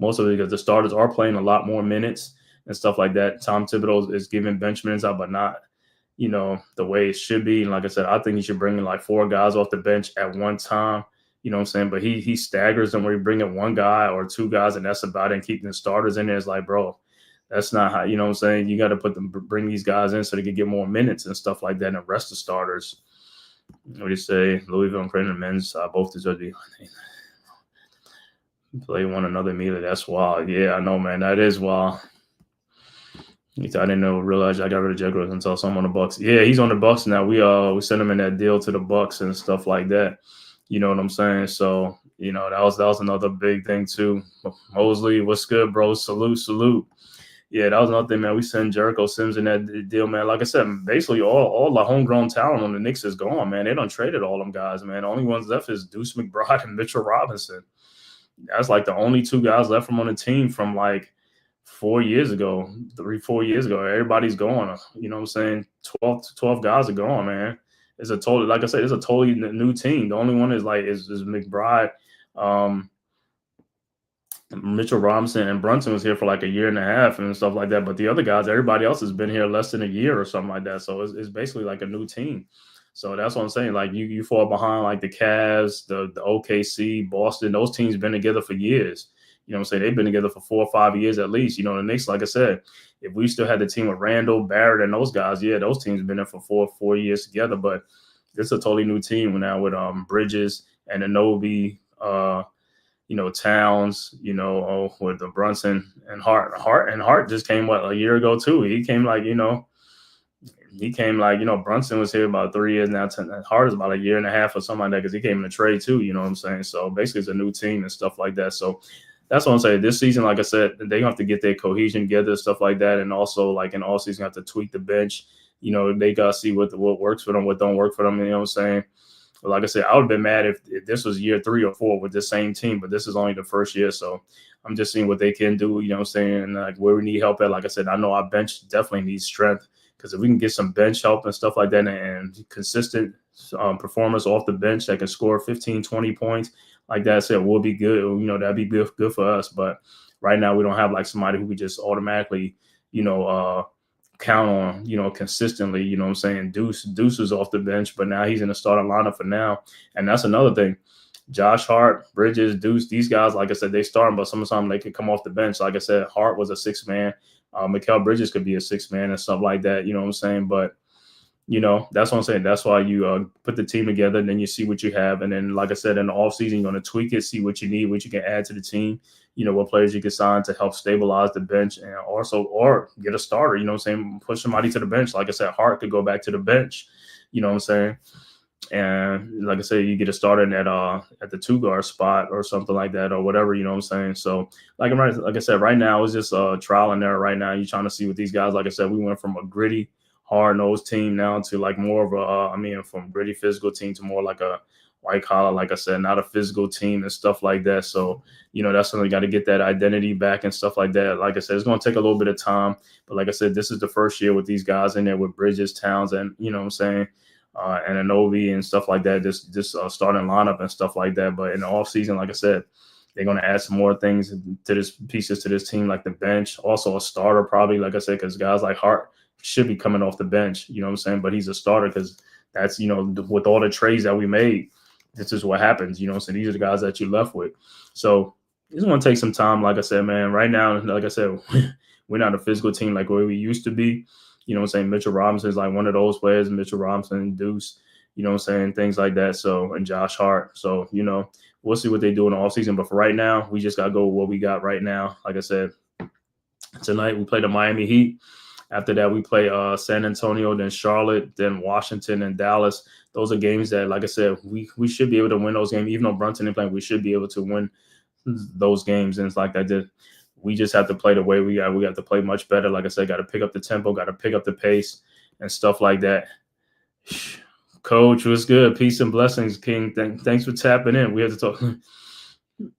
most of it because the starters are playing a lot more minutes and stuff like that. Tom Thibodeau is giving bench minutes out, but not, the way it should be. And like I said, I think he should bring in like 4 guys off the bench at one time. You know what I'm saying? But he staggers them where he bring in 1 guy or 2 guys, and that's about it. And keeping the starters in there is like, bro, that's not how, you know what I'm saying? You got to bring these guys in so they can get more minutes and stuff like that and rest the starters. What do you say? Louisville and Creighton men's both deserve to play one another immediately. That's wild. Yeah, I know, man. That is wild. I didn't realize I got rid of Jegros until someone on the Bucks. Yeah, he's on the Bucks now. We sent him in that deal to the Bucks and stuff like that. You know what I'm saying? So, that was another big thing too. Mosley, what's good, bro? Salute. Yeah, that was another thing, man. We sent Jericho Sims in that deal, man. Like I said, basically all the homegrown talent on the Knicks is gone, man. They done traded all them guys, man. The only ones left is Deuce McBride and Mitchell Robinson. That's like the only 2 guys left from on the team from like 4 years ago, 3-4 years ago. Everybody's gone. You know what I'm saying? 12 guys are gone, man. It's a totally new team. The only one is McBride, Mitchell Robinson, and Brunson was here for like a year and a half and stuff like that. But the other guys, everybody else has been here less than a year or something like that. So it's basically like a new team. So that's what I'm saying. Like you fall behind like the Cavs, the OKC, Boston. Those teams been together for years. You know what I'm saying? They've been together for 4 or 5 years at least. The Knicks, like I said, if we still had the team with Randall, Barrett, and those guys, yeah, those teams have been there for 4 years together. But it's a totally new team now with Bridges and Anobi, Towns, with the Brunson and Hart. Hart just came a year ago too. He came like, he came like, Brunson was here about 3 years now. Hart is about a year and a half or something like that because he came in a trade too, you know what I'm saying? So basically it's a new team and stuff like that. So that's what I'm saying. This season, like I said, they have to get their cohesion together, stuff like that. And also like in all season, have to tweak the bench. They got to see what works for them, what don't work for them, you know what I'm saying? But like I said, I would have been mad if this was year 3 or 4 with the same team, but this is only the first year. So I'm just seeing what they can do, you know what I'm saying? And like where we need help at, like I said, I know our bench definitely needs strength because if we can get some bench help and stuff like that and consistent performance off the bench that can score 15, 20 points, like that, I said, will be good. That'd be good for us. But right now we don't have like somebody who could just automatically, count on, consistently, you know what I'm saying? Deuce is off the bench, but now he's in the starting lineup for now. And that's another thing. Josh Hart, Bridges, Deuce, these guys, like I said, they starting, but sometimes they can come off the bench. Like I said, Hart was a 6-man. Mikal Bridges could be a 6-man and stuff like that, you know what I'm saying? But, that's what I'm saying. That's why you put the team together, and then you see what you have. And then, like I said, in the offseason, you're going to tweak it, see what you need, what you can add to the team, what players you can sign to help stabilize the bench and also, or get a starter, you know what I'm saying? Push somebody to the bench. Like I said, Hart could go back to the bench, you know what I'm saying? And like I said, you get a starter at the 2-guard spot or something like that or whatever, you know what I'm saying? So like I said, right now it's just trial and error right now. You're trying to see what these guys, like I said, we went from a gritty, hard-nosed team now to like more of from gritty physical team to more like a white collar, like I said, not a physical team and stuff like that. So, that's something you got to get that identity back and stuff like that. Like I said, it's going to take a little bit of time. But like I said, this is the first year with these guys in there with Bridges, Towns, and you know what I'm saying, and Anobi and stuff like that, this starting lineup and stuff like that. But in the offseason, like I said, they're going to add some more things to pieces to this team, like the bench, also a starter probably, like I said, because guys like Hart should be coming off the bench, you know what I'm saying? But he's a starter because that's, with all the trades that we made, this is what happens, you know what I'm saying? These are the guys that you left with. So it's going to take some time, like I said, man. Right now, like I said, we're not a physical team like where we used to be. You know what I'm saying? Mitchell Robinson is like one of those players, Mitchell Robinson, Deuce, you know what I'm saying? Things like that. So, and Josh Hart. So, we'll see what they do in the offseason. But for right now, we just got to go with what we got right now. Like I said, tonight we play the Miami Heat. After that, we play San Antonio, then Charlotte, then Washington, and Dallas. Those are games that, like I said, we should be able to win those games. Even though Brunson ain't playing, we should be able to win those games. And it's like that. We just have to play the way we got. We have to play much better. Like I said, got to pick up the tempo, got to pick up the pace and stuff like that. Coach, what's good? Peace and blessings, King. Thanks for tapping in. We have to talk.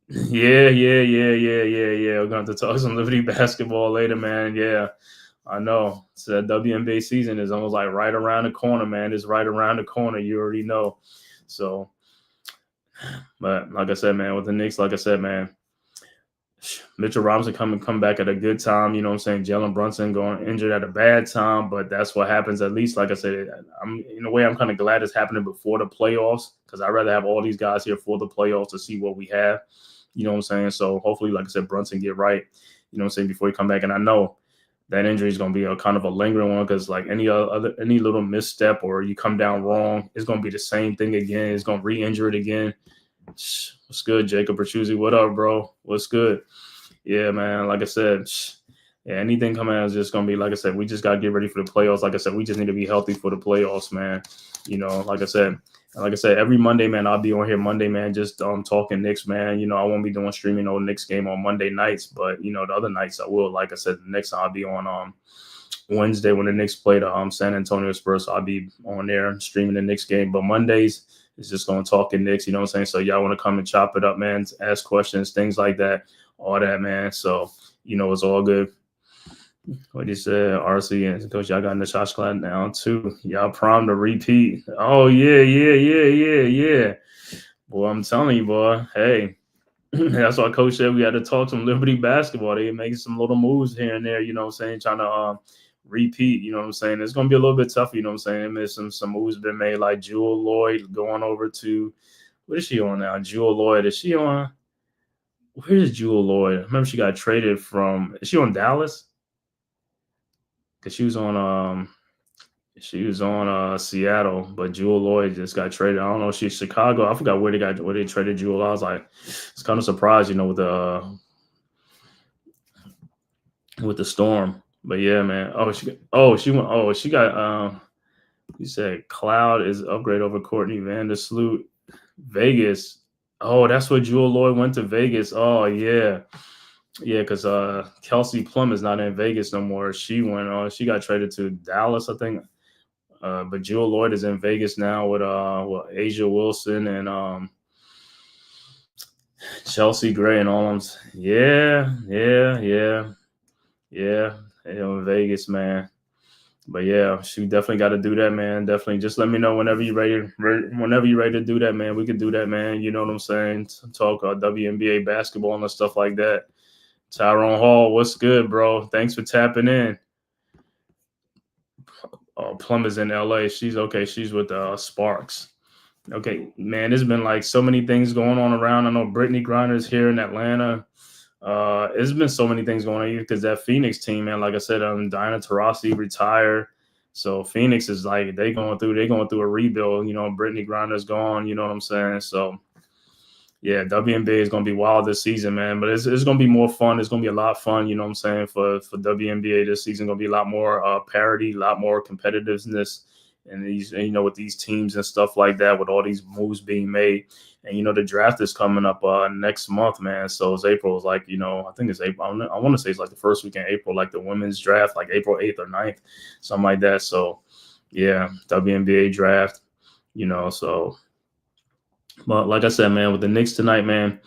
Yeah. We're going to have to talk some Liberty basketball later, man. Yeah, I know. So that WNBA season is almost like right around the corner, man. It's right around the corner. You already know. So, but like I said, man, with the Knicks, like I said, man, Mitchell Robinson come back at a good time. You know what I'm saying? Jalen Brunson going injured at a bad time, but that's what happens. At least, like I said, in a way, I'm kind of glad it's happening before the playoffs because I'd rather have all these guys here for the playoffs to see what we have. You know what I'm saying? So hopefully, like I said, Brunson get right, you know what I'm saying, before he come back. And I know that injury is going to be a kind of a lingering one because like any little misstep or you come down wrong, it's going to be the same thing again. It's going to re-injure it again. What's good, Jacob Bertuzzi? What up, bro? What's good? Yeah, man. Like I said, anything coming out is just gonna be, like I said, we just gotta get ready for the playoffs. Like I said, we just need to be healthy for the playoffs, man. Like I said, every Monday, man, I'll be on here Monday, man, just talking Knicks, man. I won't be doing streaming no Knicks game on Monday nights, but the other nights I will. Like I said, the next time I'll be on Wednesday when the Knicks play the San Antonio Spurs. So I'll be on there streaming the Knicks game. But Mondays, it's just going to talk in Knicks, you know what I'm saying? So y'all want to come and chop it up, man, ask questions, things like that, all that, man. So, it's all good. What you said, RC and Coach, y'all got in the shot clock now, too. Y'all prom to repeat. Oh, yeah. Boy, I'm telling you, boy, hey, that's why Coach said we had to talk some Liberty basketball. They making some little moves here and there, you know what I'm saying, trying to repeat, you know what I'm saying? It's going to be a little bit tough, you know what I'm saying? There's some moves been made, like Jewel Lloyd going over to, what is she on now? Jewel Lloyd, is she on, where is Jewel Lloyd? I remember she got traded from, is she on Dallas? Because she was on Seattle, but Jewel Lloyd just got traded. I don't know if she's Chicago. I forgot where they traded Jewel. I was like, it's kind of surprised, with the Storm. But yeah, man. She got You said Cloud is upgrade over Courtney Vandersloot. Vegas. Oh, that's what Jewel Lloyd went to Vegas. Oh yeah. Yeah, because Kelsey Plum is not in Vegas no more. She went on. She got traded to Dallas, I think. But Jewel Lloyd is in Vegas now with Asia Wilson and Chelsea Gray and all them. Yeah. In Vegas, man. But yeah, she definitely got to do that, man. Definitely, just let me know whenever you're ready to do that, man. We can do that, man. You know what I'm saying? Talk WNBA basketball and stuff like that. Tyrone Hall, what's good, bro? Thanks for tapping in. Plum is in LA. She's okay. She's with Sparks. Okay, man, there's been like so many things going on around. I know Brittany Griner's here in Atlanta. It's been so many things going on because that Phoenix team, man, like I said, Diana Taurasi retired. So Phoenix is like they're going through a rebuild. You know, Brittany Griner's gone. You know what I'm saying? So yeah, WNBA is going to be wild this season, man. But it's going to be more fun. It's going to be a lot of fun. You know what I'm saying? For WNBA this season, going to be a lot more parity, a lot more competitiveness. And these, you know, with these teams and stuff like that, with all these moves being made, and you know, the draft is coming up next month, man. So it's April. It's like, you know, I think it's April. I want to say it's like the first week in April, like the women's draft, like April 8th or 9th, something like that. So yeah, WNBA draft, you know. So, but like I said, man, with the Knicks tonight, man.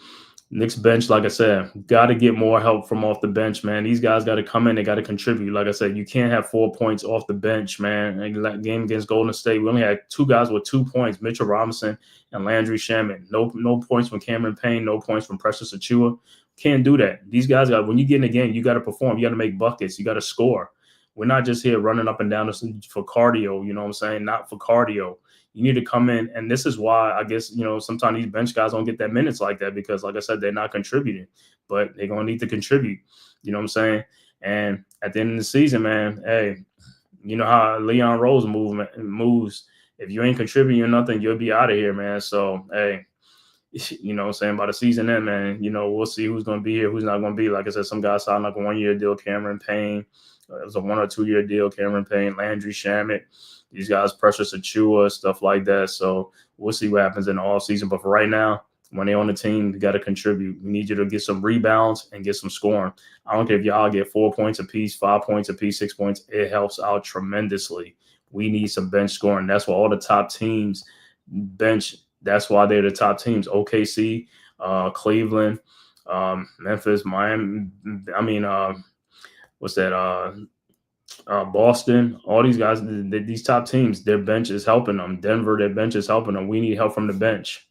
Knicks bench, like I said, got to get more help from off the bench, man. These guys got to come in. They got to contribute. Like I said, you can't have 4 points off the bench, man. And that game against Golden State, we only had 2 guys with 2 points, Mitchell Robinson and Landry Shamet. No points from Cameron Payne. No points from Precious Achua. Can't do that. These guys when you get in the game, you got to perform. You got to make buckets. You got to score. We're not just here running up and down for cardio. You know what I'm saying? Not for cardio. You need to come in, and this is why I guess, you know, sometimes these bench guys don't get that minutes like that because, like I said, they're not contributing, but they're going to need to contribute. You know what I'm saying? And at the end of the season, man, hey, you know how Leon Rose moves. If you ain't contributing or nothing, you'll be out of here, man. So, hey, you know what I'm saying? By the season end, man, you know, we'll see who's going to be here, who's not going to be. Like I said, some guys signed like a 1-year deal, Cameron Payne. It was a 1 or 2 year deal, Cameron Payne, Landry Shamet. These guys, Precious Achua, stuff like that. So we'll see what happens in the offseason. But for right now, when they're on the team, you got to contribute. We need you to get some rebounds and get some scoring. I don't care if y'all get 4 points apiece, 5 points apiece, 6 points. It helps out tremendously. We need some bench scoring. That's why all the top teams bench. That's why they're the top teams. OKC, Cleveland, Memphis, Miami. I mean, what's that? Boston, all these guys, these top teams, their bench is helping them. Denver, their bench is helping them. We need help from the bench.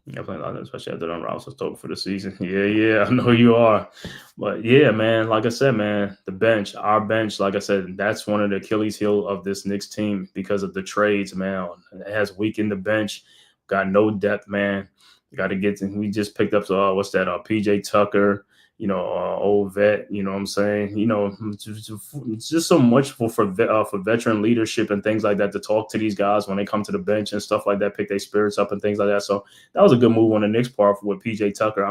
Definitely, especially after them Rouse was talking for the season. Yeah, I know you are. But yeah, man, like I said, man, the bench, our bench, like I said, that's one of the Achilles heel of this Knicks team because of the trades, man. It has weakened the bench, got no depth, man. Got to get to, we just picked up, PJ Tucker, you know, old vet, you know what I'm saying? You know, it's just so much for veteran leadership and things like that to talk to these guys when they come to the bench and stuff like that, pick their spirits up and things like that. So that was a good move on the Knicks part with PJ Tucker.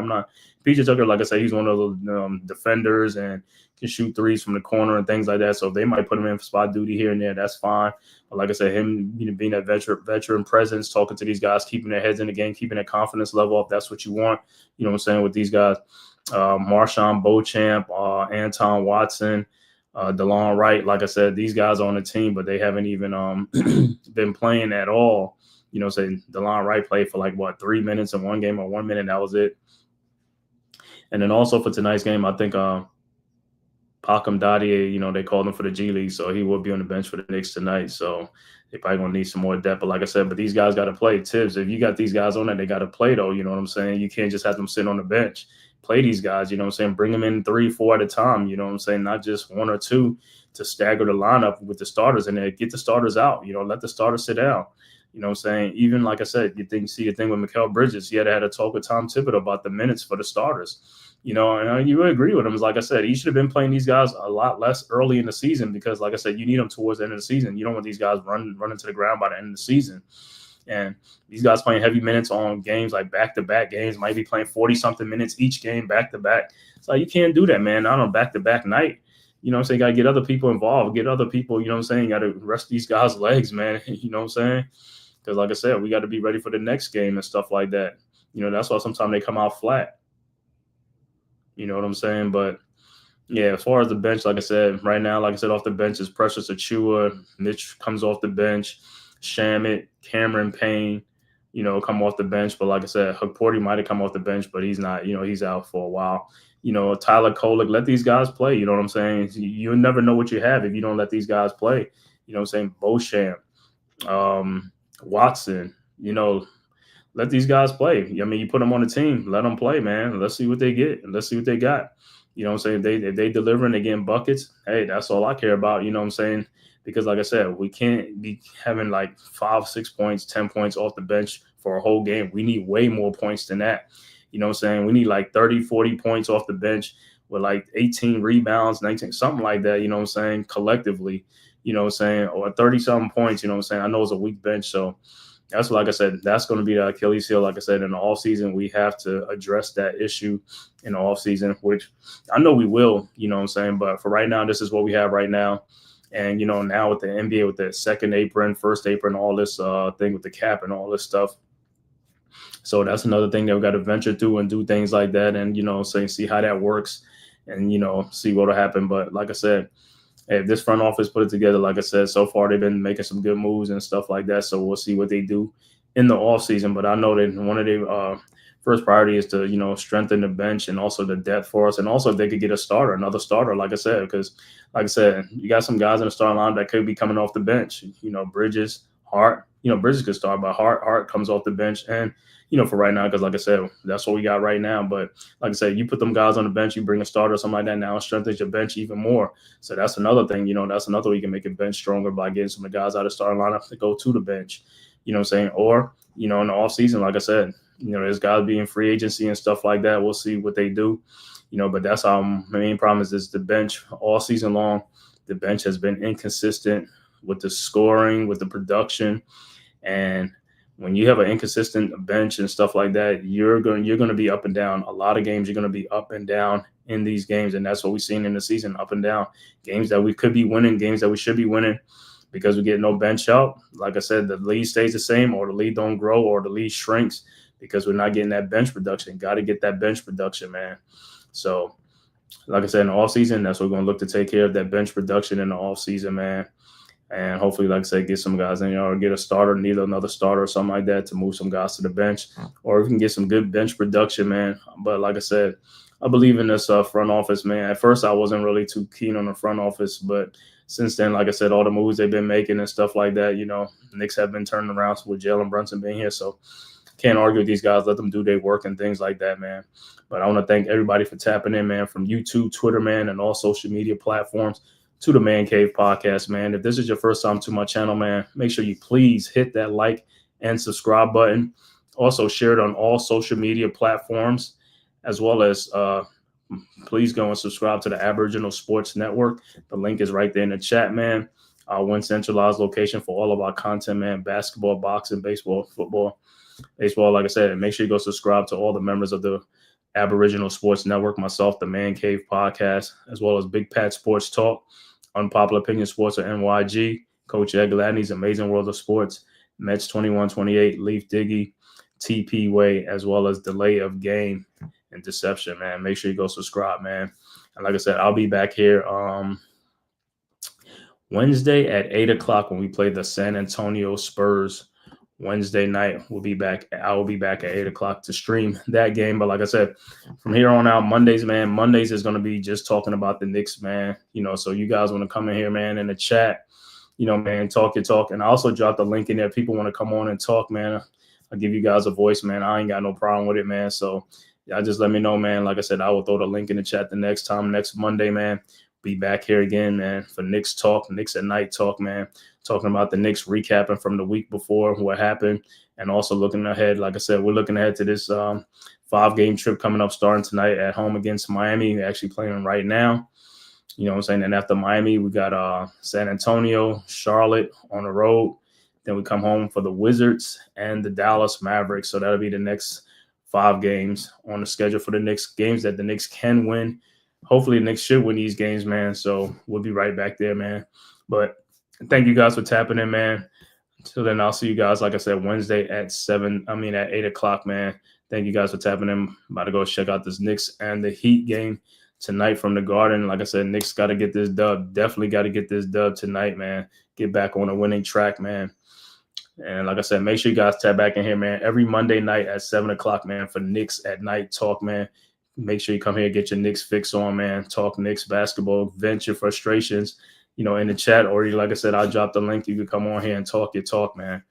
PJ Tucker, like I said, he's one of the defenders and can shoot threes from the corner and things like that. So they might put him in for spot duty here and there. That's fine. But like I said, him being that veteran presence, talking to these guys, keeping their heads in the game, keeping their confidence level up. That's what you want. You know what I'm saying, with these guys. Marshawn Beauchamp, Anton Watson, DeLon Wright. Like I said, these guys are on the team, but they haven't even been playing at all. You know, say DeLon Wright played for 3 minutes in one game or 1 minute. That was it. And then also for tonight's game, I think Pacom Dadier, you know, they called him for the G League, so he will be on the bench for the Knicks tonight. So they probably gonna need some more depth. But like I said, these guys got to play. Tibbs, if you got these guys on there, they got to play though. You know what I'm saying? You can't just have them sit on the bench. Play these guys, you know what I'm saying? Bring them in 3, 4 at a time, you know what I'm saying? Not just 1 or 2 to stagger the lineup with the starters and then get the starters out, you know, let the starters sit down. You know what I'm saying? Even like I said, see a thing with Mikal Bridges. He had a talk with Tom Thibodeau about the minutes for the starters. You know, and you would agree with him. Like I said, he should have been playing these guys a lot less early in the season because, like I said, you need them towards the end of the season. You don't want these guys running to the ground by the end of the season. And these guys playing heavy minutes on games like back-to-back games, might be playing 40-something minutes each game back-to-back. So you can't do that, man. Not on a back-to-back night. you know what I'm saying, got to get other people involved, get other people, you know what I'm saying, got to rest these guys' legs, man. You know what I'm saying? Because like I said, we got to be ready for the next game and stuff like that. You know, that's why sometimes they come out flat. You know what I'm saying? But yeah, as far as the bench, like I said, right now, like I said, off the bench is Precious Achua. Mitch comes off the bench. Shamit, Cameron Payne, you know, come off the bench. But like I said, Hukporti might have come off the bench, but he's not, you know, he's out for a while. You know, Tyler Kolek, let these guys play. You know what I'm saying? You never know what you have if you don't let these guys play. You know what I'm saying? Beauchamp, Watson, you know, let these guys play. I mean, you put them on the team, let them play, man. Let's see what they get. Let's see what they got. You know what I'm saying? If they delivering, they getting buckets. Hey, that's all I care about. You know what I'm saying? Because like I said, we can't be having like 5, 6 points, 10 points off the bench for a whole game. We need way more points than that. You know what I'm saying? We need like 30, 40 points off the bench with like 18 rebounds, 19, something like that. You know what I'm saying? Collectively, you know what I'm saying? Or 30 something points, you know what I'm saying? I know it's a weak bench. So that's what, like I said, that's going to be the Achilles heel. Like I said, in the offseason, we have to address that issue in the offseason, which I know we will, you know what I'm saying? But for right now, this is what we have right now. And, you know, now with the NBA, with the second apron, first apron, all this thing with the cap and all this stuff. So that's another thing that we got to venture through and do things like that. And, you know, see how that works and, you know, see what will happen. But like I said, if this front office put it together, like I said, so far they've been making some good moves and stuff like that. So we'll see what they do in the offseason. But I know that one of their first priority is to, you know, strengthen the bench and also the depth for us. And also if they could get a starter, another starter, like I said, because like I said, you got some guys in the starting line that could be coming off the bench. You know, Bridges, Hart. You know, Bridges could start, but Hart comes off the bench. And, you know, for right now, because like I said, that's what we got right now. But like I said, you put them guys on the bench, you bring a starter or something like that, now it strengthens your bench even more. So that's another thing, you know, that's another way you can make a bench stronger by getting some of the guys out of the starting lineup to go to the bench. You know what I'm saying? Or, you know, in the offseason, like I said, you know, there's got to be in free agency and stuff like that. We'll see what they do. You know, but that's our main problem is the bench all season long. The bench has been inconsistent with the scoring, with the production. And when you have an inconsistent bench and stuff like that, you're going to be up and down. A lot of games you're going to be up and down in these games, and that's what we've seen in the season, up and down. Games that we could be winning, games that we should be winning because we get no bench help. Like I said, the lead stays the same, or the lead don't grow, or the lead shrinks because we're not getting that bench production. Got to get that bench production, man. So, like I said, in the offseason, that's what we're going to look to take care of, that bench production in the offseason, man. And hopefully, like I said, get some guys in, or get a starter, need another starter or something like that to move some guys to the bench, or we can get some good bench production, man. But like I said, I believe in this front office, man. At first, I wasn't really too keen on the front office, but since then, like I said, all the moves they've been making and stuff like that, you know, Knicks have been turning around with Jalen Brunson being here. So can't argue with these guys. Let them do their work and things like that, man. But I want to thank everybody for tapping in, man, from YouTube, Twitter, man, and all social media platforms to the Man Cave Podcast, man. If this is your first time to my channel, man, make sure you please hit that like and subscribe button. Also share it on all social media platforms, as well as please go and subscribe to the Aboriginal Sports Network. The link is right there in the chat, man. One centralized location for all of our content, man. Basketball, boxing, baseball, football, baseball. Like I said, make sure you go subscribe to all the members of the Aboriginal Sports Network, myself, the Man Cave Podcast, as well as Big Pat Sports Talk, Unpopular Opinion Sports, or NYG, Coach Ed Gladney's Amazing World of Sports, Mets 2128, Leaf Diggy, TP Way, as well as Delay of Game and Deception, man. Make sure you go subscribe, man. And like I said, I'll be back here Wednesday at 8 o'clock when we play the San Antonio Spurs. Wednesday night, I will be back at 8 o'clock to stream that game. But like I said, from here on out, Mondays, man, Mondays is going to be just talking about the Knicks, man. You know, so you guys want to come in here, man, in the chat, you know, man, talk your talk. And I also dropped the link in there. People want to come on and talk, man. I'll give you guys a voice, man. I ain't got no problem with it, man. So y'all just let me know, man. Like I said, I will throw the link in the chat the next Monday, man. Be back here again, man, for Knicks talk, Knicks at night talk, man. Talking about the Knicks, recapping from the week before what happened, and also looking ahead. Like I said, we're looking ahead to this 5-game trip coming up starting tonight at home against Miami. We're actually playing right now. You know what I'm saying? And after Miami, we got San Antonio, Charlotte on the road. Then we come home for the Wizards and the Dallas Mavericks. So that'll be the next 5 games on the schedule for the Knicks, games that the Knicks can win. hopefully the Knicks should win these games, man. So we'll be right back there, man. But thank you guys for tapping in, man. Until then, I'll see you guys, like I said, Wednesday at 8 o'clock, man. Thank you guys for tapping in. I'm about to go check out this Knicks and the Heat game tonight from the Garden. Like I said, Knicks got to get this dub. Definitely got to get this dub tonight, man. Get back on a winning track, man. And like I said, make sure you guys tap back in here, man. Every Monday night at 7 o'clock, man, for Knicks at Night talk, man. Make sure you come here and get your Knicks fix on, man. Talk Knicks basketball, vent your frustrations, in the chat. Or like I said, I'll drop the link. You can come on here and talk your talk, man.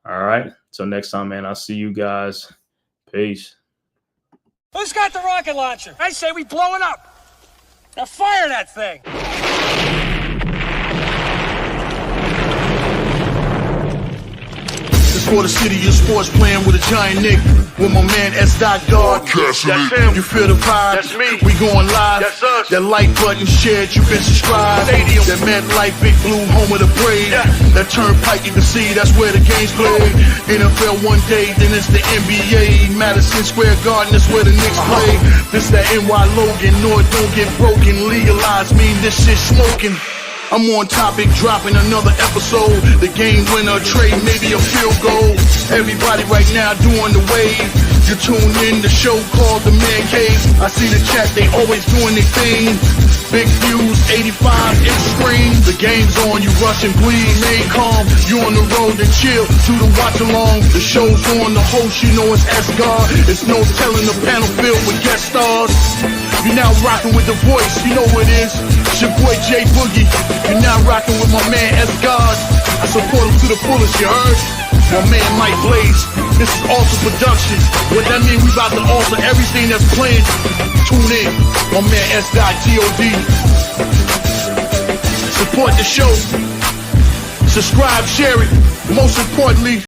All right. Till next time, man. I'll see you guys. Peace. Who's got the rocket launcher? I say we blow it up. Now fire that thing. For the city of sports, playing with a giant Nick. With my man S. God. That's him. You feel the vibe? That's me. We going live. That's us. That like button shared, you been subscribed. Stadium. That MetLife, Big Blue, home of the Braves. Yeah. That turnpike, you can see that's where the game's played. NFL one day, then it's the NBA. Madison Square Garden, that's where the Knicks play. This that NY Logan, North don't get broken. Legalize, mean this shit smoking. I'm on topic, dropping another episode. The game winner, trade, maybe a field goal. Everybody right now doing the wave. You tune in, the show called The Man Cave. I see the chat, they always doing their thing. Big views, 85-inch screen. The game's on, you rush and bleed. Stay calm, you on the road to chill. Do the watch along. The show's on, the host, you know it's S-God. It's no telling the panel filled with guest stars. You're now rocking with the voice, you know what it is. It's your boy J Boogie. You're now rocking with my man S-God. I support him to the fullest, you heard? My man Mike Blaze. This is Alter Production. What that mean, we about to alter everything that's playing. Tune in. My man S-God G-O-D. Support the show. Subscribe, share it. Most importantly,